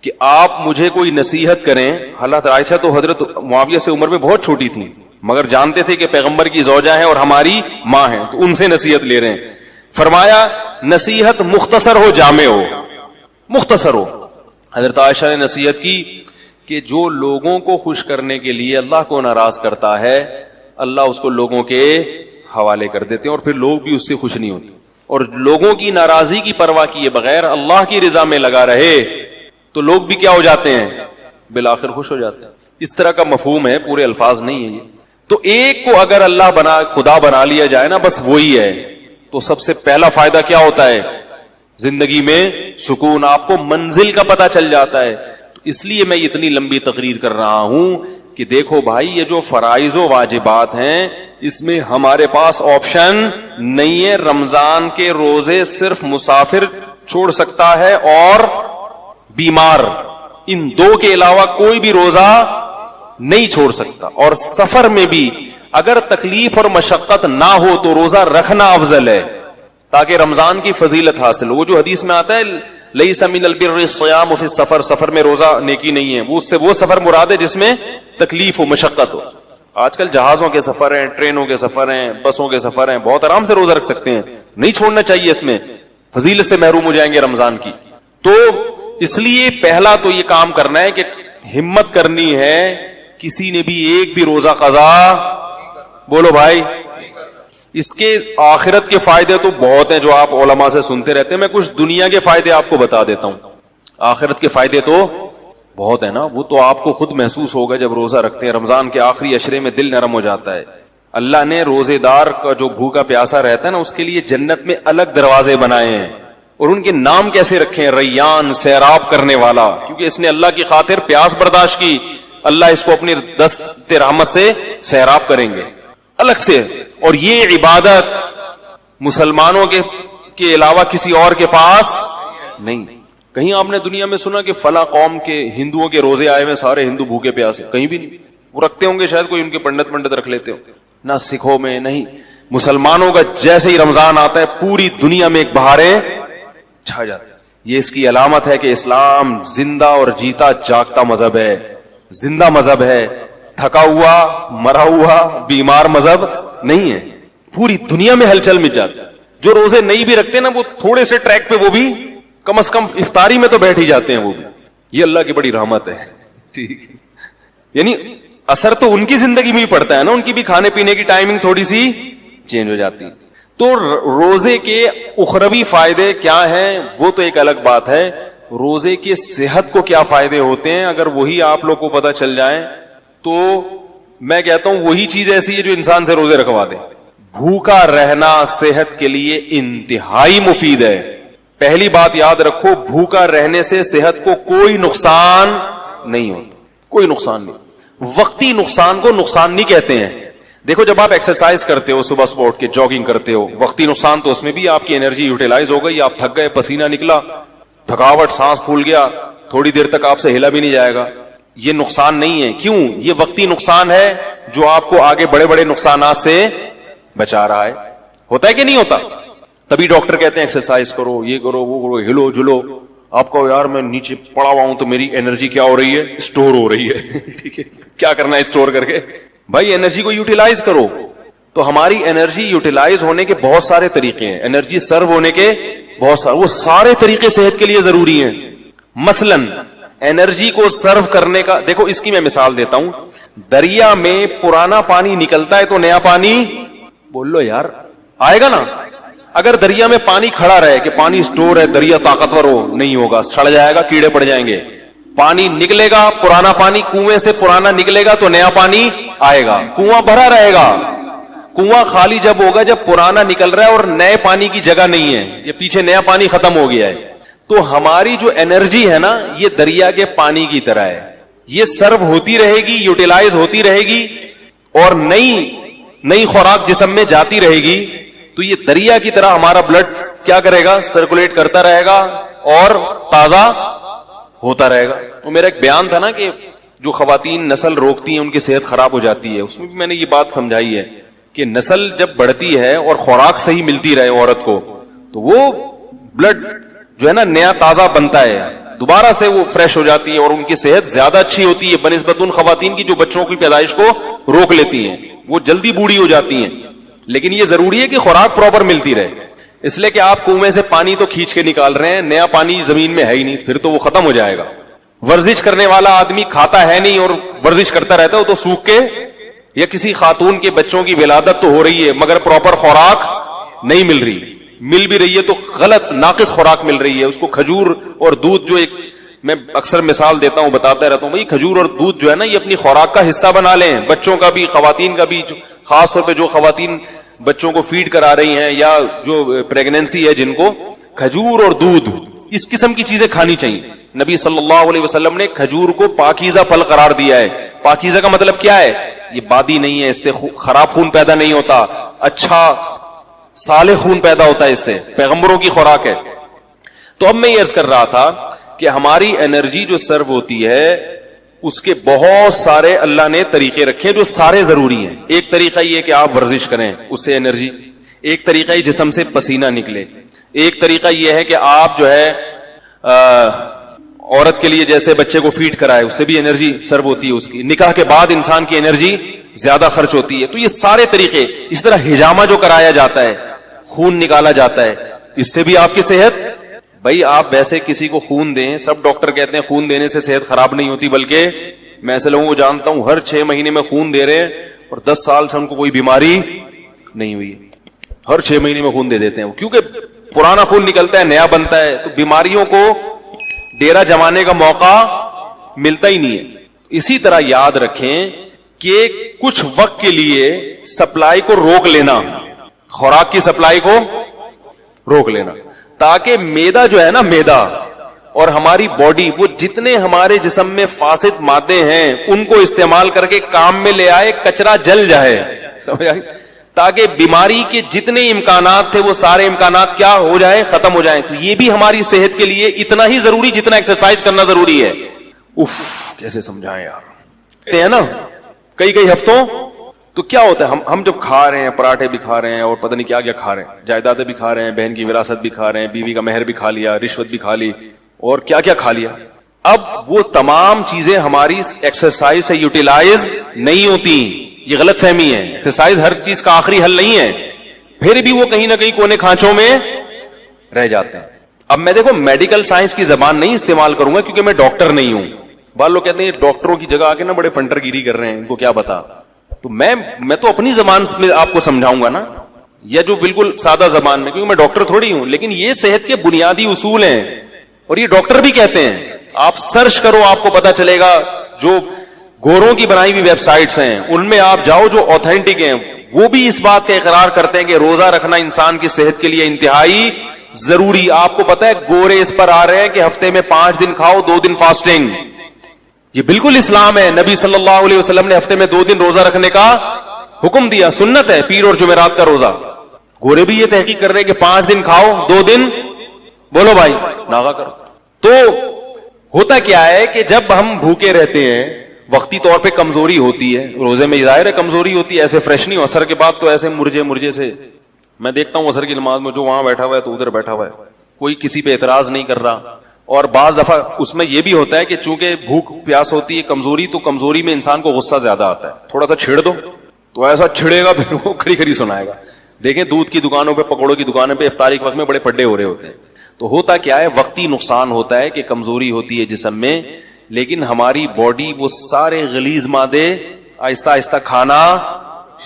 Speaker 1: کہ آپ مجھے کوئی نصیحت کریں. حضرت عائشہ تو حضرت معاویہ سے عمر میں بہت چھوٹی تھی, مگر جانتے تھے کہ پیغمبر کی زوجہ ہیں اور ہماری ماں ہیں, تو ان سے نصیحت لے رہے ہیں. فرمایا نصیحت مختصر ہو, جامع ہو, مختصر ہو. حضرت عائشہ نے نصیحت کی کہ جو لوگوں کو خوش کرنے کے لیے اللہ کو ناراض کرتا ہے, اللہ اس کو لوگوں کے حوالے کر دیتے ہیں, اور پھر لوگ بھی اس سے خوش نہیں ہوتے. اور لوگوں کی ناراضی کی پرواہ کیے بغیر اللہ کی رضا میں لگا رہے تو لوگ بھی کیا ہو جاتے ہیں؟ بالآخر خوش ہو جاتے ہیں. اس طرح کا مفہوم ہے, پورے الفاظ نہیں ہے یہ. تو ایک کو اگر اللہ خدا بنا لیا جائے نا, بس وہی ہے, تو سب سے پہلا فائدہ کیا ہوتا ہے زندگی میں؟ سکون. آپ کو منزل کا پتہ چل جاتا ہے. تو اس لیے میں اتنی لمبی تقریر کر رہا ہوں کہ دیکھو بھائی, یہ جو فرائض و واجبات ہیں اس میں ہمارے پاس آپشن نہیں ہے. رمضان کے روزے صرف مسافر چھوڑ سکتا ہے اور بیمار, ان دو کے علاوہ کوئی بھی روزہ نہیں چھوڑ سکتا. اور سفر میں بھی اگر تکلیف اور مشقت نہ ہو تو روزہ رکھنا افضل ہے تاکہ رمضان کی فضیلت حاصل ہو. وہ جو حدیث میں آتا ہے لیس من البر الصیام فی السفر, سفر میں روزہ نیکی نہیں ہے, وہ اس سے وہ سفر مراد ہے جس میں تکلیف و مشقت ہو. آج کل جہازوں کے سفر ہیں, ٹرینوں کے سفر ہیں, بسوں کے سفر ہیں, بہت آرام سے روزہ رکھ سکتے ہیں, نہیں چھوڑنا چاہیے, اس میں فضیلت سے محروم ہو جائیں گے رمضان کی. تو اس لیے پہلا تو یہ کام کرنا ہے کہ ہمت کرنی ہے, کسی نے بھی ایک بھی روزہ قضا, بولو بھائی. اس کے آخرت کے فائدے تو بہت ہیں جو آپ علماء سے سنتے رہتے ہیں, میں کچھ دنیا کے فائدے آپ کو بتا دیتا ہوں. آخرت کے فائدے تو بہت ہیں نا, وہ تو آپ کو خود محسوس ہوگا جب روزہ رکھتے ہیں. رمضان کے آخری عشرے میں دل نرم ہو جاتا ہے. اللہ نے روزے دار کا جو بھوکا پیاسا رہتا ہے نا, اس کے لیے جنت میں الگ دروازے بنائے ہیں, اور ان کے نام کیسے رکھے ہیں؟ ریان, سیراب کرنے والا, کیونکہ اس نے اللہ کی خاطر پیاس برداشت کی. اللہ اس کو اپنی دست رحمت سے سیراب کریں گے الگ سے. اور یہ عبادت مسلمانوں کے علاوہ کسی اور کے پاس نہیں. کہیں آپ نے دنیا میں سنا کہ فلاں قوم کے ہندوؤں کے روزے آئے ہوئے, سارے ہندو بھوکے پیاسے؟ کہیں بھی نہیں. وہ رکھتے ہوں گے شاید, کوئی ان کے پنڈت رکھ لیتے ہوں, نہ سکھوں میں نہیں. مسلمانوں کا جیسے ہی رمضان آتا ہے پوری دنیا میں ایک بہاریں چھا جاتی. یہ اس کی علامت ہے کہ اسلام زندہ اور جیتا جاگتا مذہب ہے, زندہ مذہب ہے, تھکا ہوا مرا ہوا بیمار مذہب نہیں ہے. پوری دنیا میں ہلچل مچ جاتی. جو روزے نہیں بھی رکھتے نا, وہ تھوڑے سے ٹریک پہ وہ بھی کم از کم افطاری میں تو بیٹھ ہی جاتے ہیں. وہ بھی یہ اللہ کی بڑی رحمت ہے. ٹھیک, یعنی اثر تو ان کی زندگی میں ہی پڑتا ہے نا, ان کی بھی کھانے پینے کی ٹائمنگ تھوڑی سی چینج ہو جاتی. تو روزے کے اخروی فائدے کیا ہیں وہ تو ایک الگ بات ہے. روزے کے صحت کو کیا فائدے ہوتے ہیں اگر وہی آپ لوگ کو پتا چل جائیں تو میں کہتا ہوں وہی چیز ایسی ہے جو انسان سے روزے رکھوا دے. بھوکا رہنا صحت کے لیے انتہائی مفید ہے. پہلی بات یاد رکھو, بھوکا رہنے سے صحت کو کوئی نقصان نہیں ہوتا, کوئی نقصان نہیں. وقتی نقصان کو نقصان نہیں کہتے ہیں. دیکھو جب آپ ایکسرسائز کرتے ہو, صبح صبح اٹھ کے جاگنگ کرتے ہو, وقتی نقصان تو اس میں بھی آپ کی انرجی یوٹیلائز ہو گئی, آپ تھک گئے, پسینہ نکلا, تھکاوٹ, سانس پھول گیا, تھوڑی دیر تک آپ سے ہلا بھی نہیں جائے گا. یہ نقصان نہیں ہے. کیوں؟ یہ وقتی نقصان ہے جو آپ کو آگے بڑے بڑے نقصانات سے بچا رہا ہے. ہوتا ہے کہ نہیں ہوتا؟ تبھی ڈاکٹر کہتے ہیں ایکسرسائز کرو, یہ کرو, وہ کرو, ہلو جلو. آپ کہو یار میں نیچے پڑا ہوا ہوں تو میری انرجی کیا ہو رہی ہے؟ اسٹور ہو رہی ہے. ٹھیک ہے, کیا کرنا ہے اسٹور کر کے؟ بھائی انرجی کو یوٹیلائز کرو. تو ہماری انرجی یوٹیلائز ہونے کے بہت سارے طریقے ہیں, انرجی سرو ہونے کے بہت سارے, وہ سارے طریقے صحت کے لیے ضروری ہیں. مثلاً انرجی کو سرو کرنے کا دیکھو, اس کی میں مثال دیتا ہوں. دریا میں پرانا پانی نکلتا ہے تو نیا پانی, بول لو یار, آئے گا نا. اگر دریا میں پانی کھڑا رہے کہ پانی اسٹور ہے, دریا طاقتور ہو, نہیں ہوگا, سڑ جائے گا, کیڑے پڑ جائیں گے. پانی نکلے گا, پرانا پانی کنویں سے پرانا نکلے گا تو نیا پانی آئے گا. کنواں بھرا رہے گا. کنواں خالی جب ہوگا جب پرانا نکل رہا ہے اور نئے پانی کی جگہ نہیں ہے, یہ پیچھے نیا پانی ختم ہو گیا ہے. تو ہماری جو انرجی ہے نا, یہ دریا کے پانی کی طرح ہے, یہ سرو ہوتی رہے گی, یوٹیلائز ہوتی رہے گی, اور نئی خوراک جسم میں جاتی رہے گی. تو یہ دریا کی طرح ہمارا بلڈ کیا کرے گا؟ سرکولیٹ کرتا رہے گا اور تازہ ہوتا رہے گا. تو میرا ایک بیان تھا نا کہ جو خواتین نسل روکتی ہیں ان کی صحت خراب ہو جاتی ہے, اس میں بھی میں نے یہ بات سمجھائی ہے کہ نسل جب بڑھتی ہے اور خوراک صحیح ملتی رہے عورت کو, تو وہ بلڈ جو ہے نا نیا تازہ بنتا ہے, دوبارہ سے وہ فریش ہو جاتی ہے اور ان کی صحت زیادہ اچھی ہوتی ہے بنسبت ان خواتین کی جو بچوں کی پیدائش کو روک لیتی ہیں. وہ جلدی بوڑھی ہو جاتی ہیں. لیکن یہ ضروری ہے کہ خوراک پراپر ملتی رہے, اس لیے کہ آپ کنویں سے پانی تو کھینچ کے نکال رہے ہیں, نیا پانی زمین میں ہے ہی نہیں, پھر تو وہ ختم ہو جائے گا. ورزش کرنے والا آدمی کھاتا ہے نہیں اور ورزش کرتا رہتا ہے, وہ تو سوکھ کے, یا کسی خاتون کے بچوں کی ولادت تو ہو رہی ہے مگر پراپر خوراک نہیں مل رہی, مل بھی رہی ہے تو غلط ناقص خوراک مل رہی ہے. اس کو کھجور اور دودھ, جو ایک میں اکثر مثال دیتا ہوں, بتاتا رہتا ہوں, بھائی کھجور اور دودھ جو ہے نا یہ اپنی خوراک کا حصہ بنا لیں, بچوں کا بھی, خواتین کا بھی, خاص طور پہ جو خواتین بچوں کو فیڈ کرا رہی ہیں یا جو پریگنینسی ہے جن کو, کھجور اور دودھ اس قسم کی چیزیں کھانی چاہیے. نبی صلی اللہ علیہ وسلم نے کھجور کو پاکیزہ پھل قرار دیا ہے. پاکیزہ کا مطلب کیا ہے؟ یہ بادی نہیں ہے, اس سے خراب خون پیدا نہیں ہوتا, اچھا صالح خون پیدا ہوتا ہے, اس سے پیغمبروں کی خوراک ہے. تو اب میں یہ عرض کر رہا تھا کہ ہماری انرجی جو سرو ہوتی ہے اس کے بہت سارے اللہ نے طریقے رکھے جو سارے ضروری ہیں. ایک طریقہ یہ کہ آپ ورزش کریں, اس سے انرجی. ایک طریقہ یہ جسم سے پسینہ نکلے. ایک طریقہ یہ ہے کہ آپ جو ہے عورت کے لیے جیسے بچے کو فیڈ کرائے, اس سے بھی انرجی سرو ہوتی ہے. اس کی نکاح کے بعد انسان کی انرجی زیادہ خرچ ہوتی ہے. تو یہ سارے طریقے. اس طرح ہجامہ جو کرایا جاتا ہے, خون نکالا جاتا ہے, اس سے بھی آپ کی صحت. بھائی آپ ویسے کسی کو خون دیں, سب ڈاکٹر کہتے ہیں خون دینے سے صحت خراب نہیں ہوتی, بلکہ میں ایسے لوگوں کو جانتا ہوں ہر 6 مہینے میں خون دے رہے ہیں اور 10 سال سے ان کو کوئی بیماری نہیں ہوئی, ہر 6 مہینے میں خون دے دیتے ہیں, کیونکہ پرانا خون نکلتا ہے, نیا بنتا ہے, تو بیماریوں کو ڈیرا جمانے کا موقع ملتا ہی نہیں ہے. اسی طرح یاد رکھیں کہ کچھ وقت کے لیے سپلائی کو روک لینا, خوراک کی سپلائی کو روک لینا, تاکہ میدا جو ہے نا, میدا اور ہماری باڈی, وہ جتنے ہمارے جسم میں فاسد مادے ہیں ان کو استعمال کر کے کام میں لے آئے, کچرا جل جائے, سمجھ آئی, تاکہ بیماری کے جتنے امکانات تھے وہ سارے امکانات کیا ہو جائے, ختم ہو جائیں. تو یہ بھی ہماری صحت کے لیے اتنا ہی ضروری جتنا ایکسرسائز کرنا ضروری ہے. کیسے سمجھائیں یار, ہے نا کئی ہفتوں. تو کیا ہوتا ہے, ہم جب کھا رہے ہیں, پراٹھے بھی کھا رہے ہیں اور پتہ نہیں کیا کیا کھا رہے ہیں, جائیدادیں بھی کھا رہے ہیں, بہن کی وراثت بھی کھا رہے ہیں, بیوی کا مہر بھی کھا لیا, رشوت بھی کھا لی, اور کیا کیا کھا لیا. اب وہ تمام چیزیں ہماری ایکسرسائز سے یوٹیلائز نہیں ہوتی. یہ غلط فہمی ہے, ایکسرسائز ہر چیز کا آخری حل نہیں ہے, پھر بھی وہ کہیں نہ کہیں کونے کھانچوں میں رہ جاتے ہیں. اب میں دیکھو میڈیکل سائنس کی زبان نہیں استعمال کروں گا کیونکہ میں ڈاکٹر نہیں ہوں. بعض لوگ کہتے ہیں ڈاکٹروں کی جگہ آ کے نا بڑے فنٹر گیری کر رہے ہیں, ان کو کیا بتا. تو میں تو اپنی زبان میں آپ کو سمجھاؤں گا نا, یا جو بالکل سادہ زبان میں, کیونکہ میں ڈاکٹر تھوڑی ہوں. لیکن یہ صحت کے بنیادی اصول ہیں اور یہ ڈاکٹر بھی کہتے ہیں. آپ سرچ کرو, آپ کو پتا چلے گا. جو گوروں کی بنائی ہوئی ویب سائٹس ہیں ان میں آپ جاؤ جو اوتھینٹک ہیں, وہ بھی اس بات کا اقرار کرتے ہیں کہ روزہ رکھنا انسان کی صحت کے لیے انتہائی ضروری. آپ کو پتا ہے گورے اس پر آ رہے ہیں کہ ہفتے میں 5 دن کھاؤ, 2 دن فاسٹنگ. یہ بالکل اسلام ہے. نبی صلی اللہ علیہ وسلم نے ہفتے میں 2 دن روزہ رکھنے کا حکم دیا, سنت ہے, پیر اور جمعرات کا روزہ. گورے بھی یہ تحقیق کر رہے ہیں کہ 5 دن کھاؤ, 2 دن بولو بھائی ناغا کرو. تو ہوتا کیا ہے کہ جب ہم بھوکے رہتے ہیں, وقتی طور پہ کمزوری ہوتی ہے, روزے میں ظاہر ہے کمزوری ہوتی ہے, ایسے فریش نہیں ہو. اثر کے بعد تو ایسے مرجے سے میں دیکھتا ہوں اثر کی نماز میں جو وہاں بیٹھا ہوا ہے تو ادھر بیٹھا ہوا ہے, کوئی کسی پہ اعتراض نہیں کر رہا, اور بعض دفعہ اس میں یہ بھی ہوتا ہے کہ چونکہ بھوک پیاس ہوتی ہے کمزوری، تو کمزوری میں انسان کو غصہ زیادہ آتا ہے، تھوڑا سا چھیڑ دو تو ایسا چھڑے گا پھر وہ کھڑی کھڑی سنائے گا. دیکھیں دودھ کی دکانوں پہ، پکوڑوں کی دکانوں پہ افطاری کے وقت میں بڑے پڈے ہو رہے ہوتے ہیں. تو ہوتا کیا ہے، وقتی نقصان ہوتا ہے کہ کمزوری ہوتی ہے جسم میں، لیکن ہماری باڈی وہ سارے غلیظ مادے آہستہ آہستہ کھانا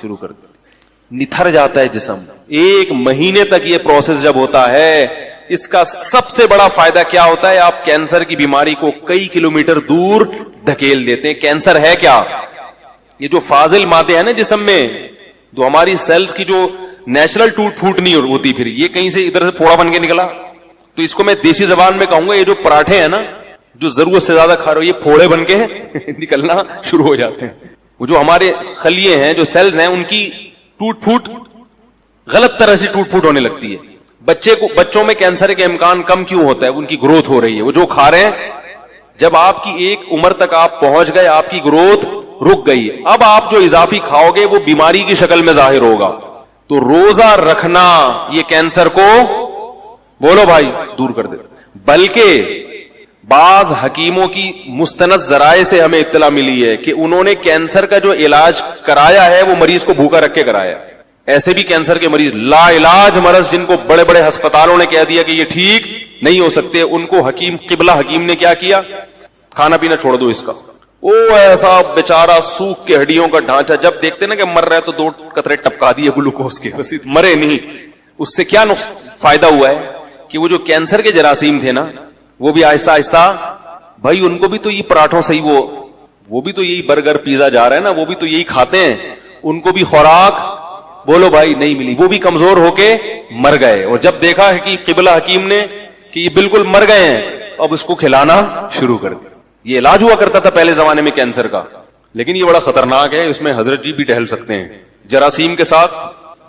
Speaker 1: شروع کر دیتی، نتھر جاتا ہے جسم. 1 مہینے تک یہ پروسیس جب ہوتا ہے، اس کا سب سے بڑا فائدہ کیا ہوتا ہے، آپ کینسر کی بیماری کو کئی کلومیٹر دور دھکیل دیتے ہیں. کینسر ہے کیا؟ یہ جو فاضل مادے ہیں نا جسم میں، جو ہماری سیلز کی جو نیچرل ٹوٹ پھوٹ نہیں ہوتی، پھر یہ کہیں سے ادھر سے پھوڑا بن کے نکلا. تو اس کو میں دیسی زبان میں کہوں گا، یہ جو پراٹھے ہیں نا جو ضرورت سے زیادہ کھا رہے ہو، یہ پھوڑے بن کے نکلنا شروع ہو جاتے ہیں. وہ جو ہمارے خلیے ہیں، جو سیلز ہیں، ان کی ٹوٹ پھوٹ غلط طرح سے ٹوٹ پھوٹ ہونے لگتی ہے. بچوں میں کینسر کے امکان کم کیوں ہوتا ہے؟ ان کی گروتھ ہو رہی ہے، وہ جو کھا رہے ہیں. جب آپ کی ایک عمر تک آپ پہنچ گئے، آپ کی گروتھ رک گئی، اب آپ جو اضافی کھاؤ گے وہ بیماری کی شکل میں ظاہر ہوگا. تو روزہ رکھنا یہ کینسر کو، بولو بھائی، دور کر دے. بلکہ بعض حکیموں کی مستند ذرائع سے ہمیں اطلاع ملی ہے کہ انہوں نے کینسر کا جو علاج کرایا ہے وہ مریض کو بھوکا رکھ کے کرایا. ایسے بھی کینسر کے مریض لا علاج مرض، جن کو بڑے بڑے ہسپتالوں نے کہہ دیا کہ یہ ٹھیک نہیں ہو سکتے، ان کو قبلہ حکیم نے کیا کیا، کھانا پینا چھوڑ دو اس کا. ایسا بیچارہ سوکھ کے ہڈیوں کا ڈھانچہ، جب دیکھتے نا کہ مر رہا ہے تو 2 قطرے ٹپکا دیے گلوکوز کے، بس مرے نہیں. اس سے کیا فائدہ ہوا ہے کہ وہ جو کینسر کے جراثیم تھے نا، وہ بھی آہستہ آہستہ، بھائی ان کو بھی تو یہ پراٹھوں سے ہی وہ بھی تو یہی برگر پیزا جا رہا ہے نا، وہ بھی تو یہی کھاتے ہیں، ان کو بھی خوراک، بولو بھائی، نہیں ملی، وہ بھی کمزور ہو کے مر گئے. اور جب دیکھا ہے کہ قبلہ حکیم نے کہ یہ بالکل مر گئے ہیں، اب اس کو کھلانا شروع کر دیا. یہ علاج ہوا کرتا تھا پہلے زمانے میں کینسر کا، لیکن یہ بڑا خطرناک ہے، اس میں حضرت جی بھی ٹہل سکتے ہیں جراثیم کے ساتھ.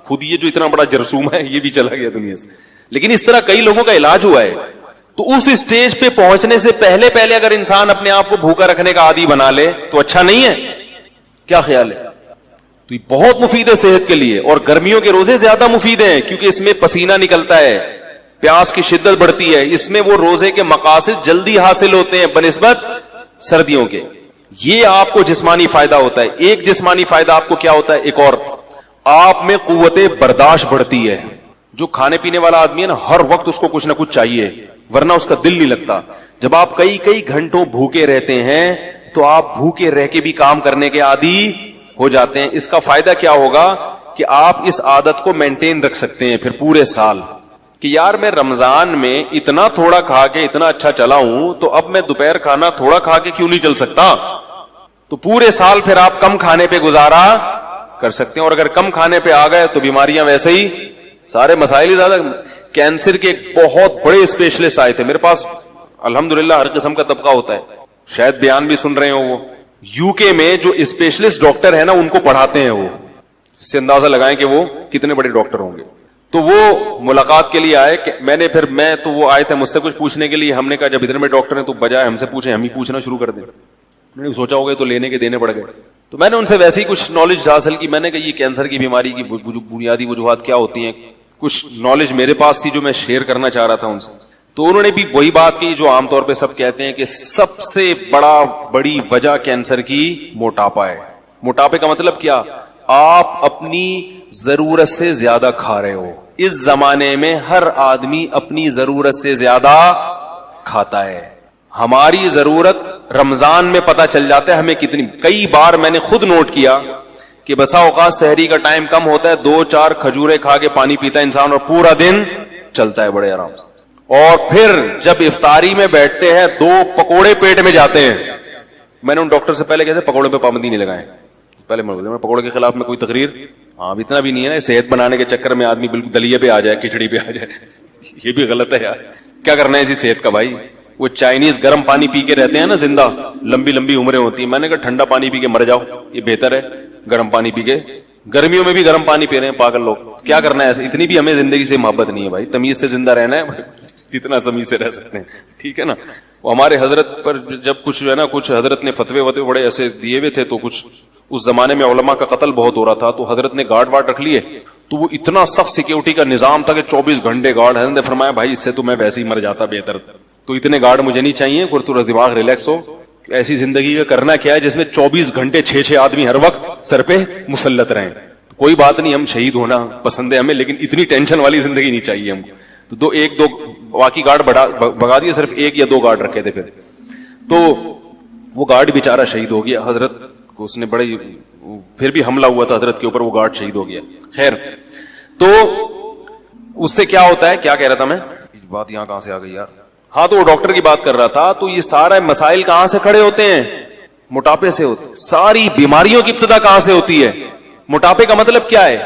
Speaker 1: خود یہ جو اتنا بڑا جرثوم ہے یہ بھی چلا گیا دنیا سے. لیکن اس طرح کئی لوگوں کا علاج ہوا ہے. تو اس اسٹیج پہ پہنچنے سے پہلے اگر انسان اپنے آپ کو بھوکا رکھنے کا عادی بنا لے تو اچھا نہیں ہے؟ کیا خیال ہے؟ تو یہ بہت مفید ہے صحت کے لیے. اور گرمیوں کے روزے زیادہ مفید ہیں کیونکہ اس میں پسینہ نکلتا ہے، پیاس کی شدت بڑھتی ہے، اس میں وہ روزے کے مقاصد جلدی حاصل ہوتے ہیں بنسبت سردیوں کے. یہ آپ کو جسمانی فائدہ ہوتا ہے. ایک جسمانی فائدہ آپ کو کیا ہوتا ہے، ایک اور، آپ میں قوت برداشت بڑھتی ہے. جو کھانے پینے والا آدمی ہے نا، ہر وقت اس کو کچھ نہ کچھ چاہیے، ورنہ اس کا دل نہیں لگتا. جب آپ کئی گھنٹوں بھوکے رہتے ہیں تو آپ بھوکے رہ کے بھی کام کرنے کے عادی ہو جاتے ہیں. اس کا فائدہ کیا ہوگا کہ آپ اس عادت کو مینٹین رکھ سکتے ہیں پھر پورے سال، کہ یار میں رمضان میں اتنا تھوڑا کھا کے اتنا اچھا چلا ہوں، تو اب میں دوپہر کھانا تھوڑا کھا کے کیوں نہیں چل سکتا. تو پورے سال پھر آپ کم کھانے پہ گزارا کر سکتے ہیں. اور اگر کم کھانے پہ آ گئے تو بیماریاں ویسے ہی، سارے مسائل ہی زیادہ. کینسر کے بہت بڑے اسپیشلسٹ آئے تھے میرے پاس، الحمدللہ ہر قسم کا طبقہ ہوتا ہے، شاید بیان بھی سن رہے ہو. وہ یو کے میں جو اسپیشلسٹ ڈاکٹر ہیں نا، ان کو پڑھاتے ہیں وہ، اس سے اندازہ لگائیں کہ وہ کتنے بڑے ڈاکٹر ہوں گے. تو وہ ملاقات کے لیے آئے، تو وہ آئے تھے مجھ سے کچھ پوچھنے کے لیے. ہم نے کہا جب اتنے بڑے ڈاکٹر ہیں تو بجائے ہم سے پوچھیں ہم ہی پوچھنا شروع کر دیں. میں نے سوچا ہوگا تو لینے کے دینے پڑ گئے. تو میں نے ان سے ویسے ہی کچھ نالج حاصل کی. میں نے کہا یہ کینسر کی بیماری کی بنیادی وجوہات کیا ہوتی ہیں، کچھ نالج میرے پاس تھی جو میں شیئر کرنا چاہ رہا تھا ان سے. تو انہوں نے بھی وہی بات کی جو عام طور پہ سب کہتے ہیں کہ سب سے بڑی وجہ کینسر کی موٹاپا ہے. موٹاپے کا مطلب کیا، آپ اپنی ضرورت سے زیادہ کھا رہے ہو. اس زمانے میں ہر آدمی اپنی ضرورت سے زیادہ کھاتا ہے. ہماری ضرورت رمضان میں پتہ چل جاتا ہے ہمیں کتنی. کئی بار میں نے خود نوٹ کیا کہ بسا اوقات سحری کا ٹائم کم ہوتا ہے، 2-4 کھجورے کھا کے پانی پیتا ہے انسان اور پورا دن چلتا ہے بڑے آرام سے. اور پھر جب افطاری میں بیٹھتے ہیں 2 پکوڑے پیٹ میں جاتے ہیں. میں نے ان ڈاکٹر سے پہلے کہتے پکوڑے پہ پابندی نہیں لگائیں. پہلے میں پکوڑے کے خلاف میں کوئی تقریر، اب اتنا بھی نہیں ہے صحت بنانے کے چکر میں آدمی بالکل دلیے پہ آ جائے، کھچڑی پہ آ جائے. یہ بھی غلط ہے یار. کیا کرنا ہے اسی صحت کا بھائی. وہ چائنیز گرم پانی پی کے رہتے ہیں نا زندہ، لمبی عمریں ہوتی ہیں. میں نے کہا ٹھنڈا پانی پی کے مر جاؤ، یہ بہتر ہے گرم پانی پی کے. گرمیوں میں بھی گرم پانی پی رہے ہیں پاگل لوگ. کیا کرنا ہے ایسے. اتنی بھی ہمیں زندگی سے محبت نہیں ہے بھائی. تمیز سے زندہ رہنا ہے جتنا تمیز سے رہ سکتے ہیں، ٹھیک ہے نا. وہ ہمارے حضرت پر جب کچھ جو ہے نا، کچھ حضرت نے فتوے بڑے ایسے دیے ہوئے تھے، تو کچھ اس زمانے میں علماء کا قتل بہت ہو رہا تھا، تو حضرت نے گارڈ وارڈ رکھ لیے. تو وہ اتنا سخت سیکیورٹی کا نظام تھا کہ 24 گھنٹے گارڈ. حضرت نے فرمایا بھائی اس سے تو میں ویسے ہی مر جاتا بہتر. تو اتنے گارڈ مجھے نہیں چاہیے, تھوڑا دماغ ریلیکس ہو. ایسی زندگی کا کرنا کیا ہے جس میں 24 گھنٹے 6 آدمی ہر وقت سر پہ مسلط رہیں. کوئی بات نہیں, ہم شہید ہونا پسند ہے ہمیں, لیکن اتنی ٹینشن والی زندگی نہیں چاہیے ہم. تو ایک دو باقی گارڈ بگا دیے, صرف 1 یا 2 گارڈ رکھے تھے. پھر تو وہ گارڈ بیچارہ شہید ہو گیا. حضرت کو اس نے بڑے, پھر بھی حملہ ہوا تھا حضرت کے اوپر, وہ گارڈ شہید ہو گیا. خیر, تو اس سے کیا ہوتا ہے, کیا کہہ رہا تھا میں, بات یہاں کہاں سے آ گئی یار. ہاں, تو وہ ڈاکٹر کی بات کر رہا تھا. تو یہ سارے مسائل کہاں سے کھڑے ہوتے ہیں, موٹاپے سے ہوتے ہیں. ساری بیماریوں کی ابتدا کہاں سے ہوتی ہے, موٹاپے کا مطلب کیا ہے,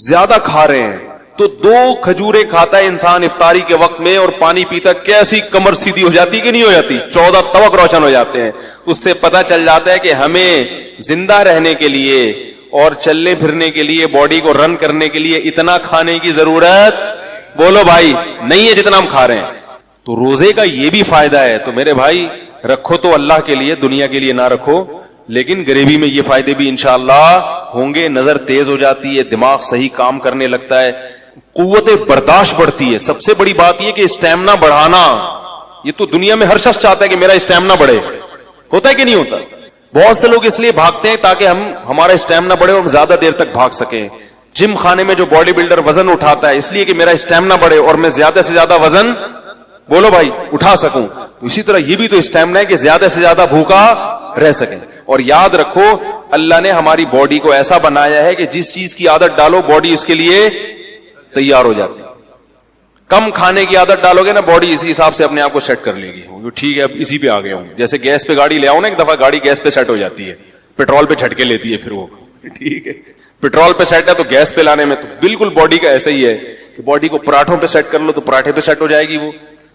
Speaker 1: زیادہ کھا رہے ہیں. تو 2 کھجوریں کھاتا ہے انسان افطاری کے وقت میں اور پانی پیتا, کیسی کمر سیدھی ہو جاتی کہ نہیں ہو جاتی, 14 توق روشن ہو جاتے ہیں. اس سے پتہ چل جاتا ہے کہ ہمیں زندہ رہنے کے لیے اور چلنے پھرنے کے لیے, باڈی کو رن کرنے کے لیے اتنا کھانے کی ضرورت, بولو بھائی, نہیں ہے جتنا ہم کھا رہے ہیں. تو روزے کا یہ بھی فائدہ ہے. تو میرے بھائی رکھو تو اللہ کے لیے, دنیا کے لیے نہ رکھو, لیکن غریبی میں یہ فائدے بھی انشاءاللہ ہوں گے. نظر تیز ہو جاتی ہے, دماغ صحیح کام کرنے لگتا ہے, قوت برداشت بڑھتی ہے. سب سے بڑی بات یہ کہ اسٹیمنا بڑھانا, یہ تو دنیا میں ہر شخص چاہتا ہے کہ میرا اسٹیمنا بڑھے. ہوتا ہے کہ نہیں ہوتا؟ بہت سے لوگ اس لیے بھاگتے ہیں تاکہ ہمارا اسٹیمنا بڑھے اور ہم زیادہ دیر تک بھاگ سکیں. جم خانے میں جو باڈی بلڈر وزن اٹھاتا ہے اس لیے کہ میرا اسٹیمنا بڑھے اور میں زیادہ سے زیادہ وزن, بولو بھائی, اٹھا سکوں. تو اسی طرح یہ بھی تو اسٹیمنا ہے کہ زیادہ سے زیادہ بھوکا رہ سکیں. اور یاد رکھو, اللہ نے ہماری باڈی کو ایسا بنایا ہے کہ جس چیز کی عادت ڈالو باڈی اس کے لیے تیار ہو جاتی ہے. کم کھانے کی عادت ڈالو گے نا, باڈی اسی حساب سے اپنے آپ کو سیٹ کر لے گی. ٹھیک ہے, اب اسی پہ آ گیا ہوں. جیسے گیس پہ گاڑی لے آؤ نا, ایک دفعہ گاڑی گیس پہ سیٹ ہو جاتی ہے, پیٹرول پہ جھٹکے لیتی ہے پھر وہ. ٹھیک ہے, پیٹرول پہ سیٹ ہے تو گیس پہ لانے میں تو بالکل باڈی کا ایسا ہی ہے کہ باڈی کو پراٹھوں پہ سیٹ کر لو تو پراٹھے پہ سیٹ ہو جائے گی وہ,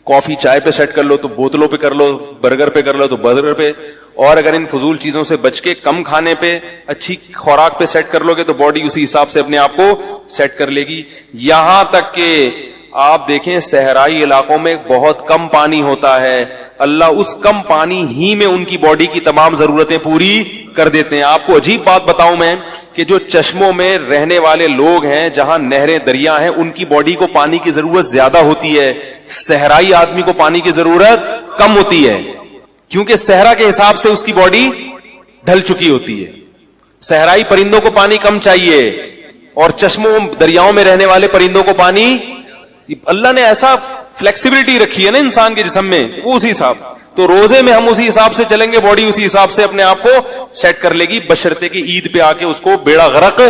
Speaker 1: کافی چائے پہ سیٹ کر لو تو بوتلوں پہ کر لو, برگر پہ کر لو تو برگر پہ. اور اگر ان فضول چیزوں سے بچ کے کم کھانے پہ, اچھی خوراک پہ سیٹ کر لو گے تو باڈی اسی حساب سے اپنے آپ کو سیٹ کر لے گی. یہاں تک کہ آپ دیکھیں صحرائی علاقوں میں بہت کم پانی ہوتا ہے, اللہ اس کم پانی ہی میں ان کی باڈی کی تمام ضرورتیں پوری کر دیتے ہیں. آپ کو عجیب بات بتاؤں میں کہ جو چشموں میں رہنے والے لوگ ہیں, جہاں نہریں دریا ہیں, ان کی باڈی کو پانی کی ضرورت زیادہ ہوتی ہے, صحرائی آدمی کو پانی کی ضرورت کم ہوتی ہے, کیونکہ صحرا کے حساب سے اس کی باڈی ڈھل چکی ہوتی ہے. صحرائی پرندوں کو پانی کم چاہیے اور چشموں دریاؤں میں رہنے والے پرندوں کو پانی, اللہ نے ایسا فلیکسیبلٹی رکھی ہے نا انسان کے جسم میں, وہ اسی حساب. تو روزے میں ہم اسی حساب سے چلیں گے, باڈی اسی حساب سے اپنے آپ کو سیٹ کر لے گی, بشرطے کہ عید پہ آ کے اس کو بیڑا غرق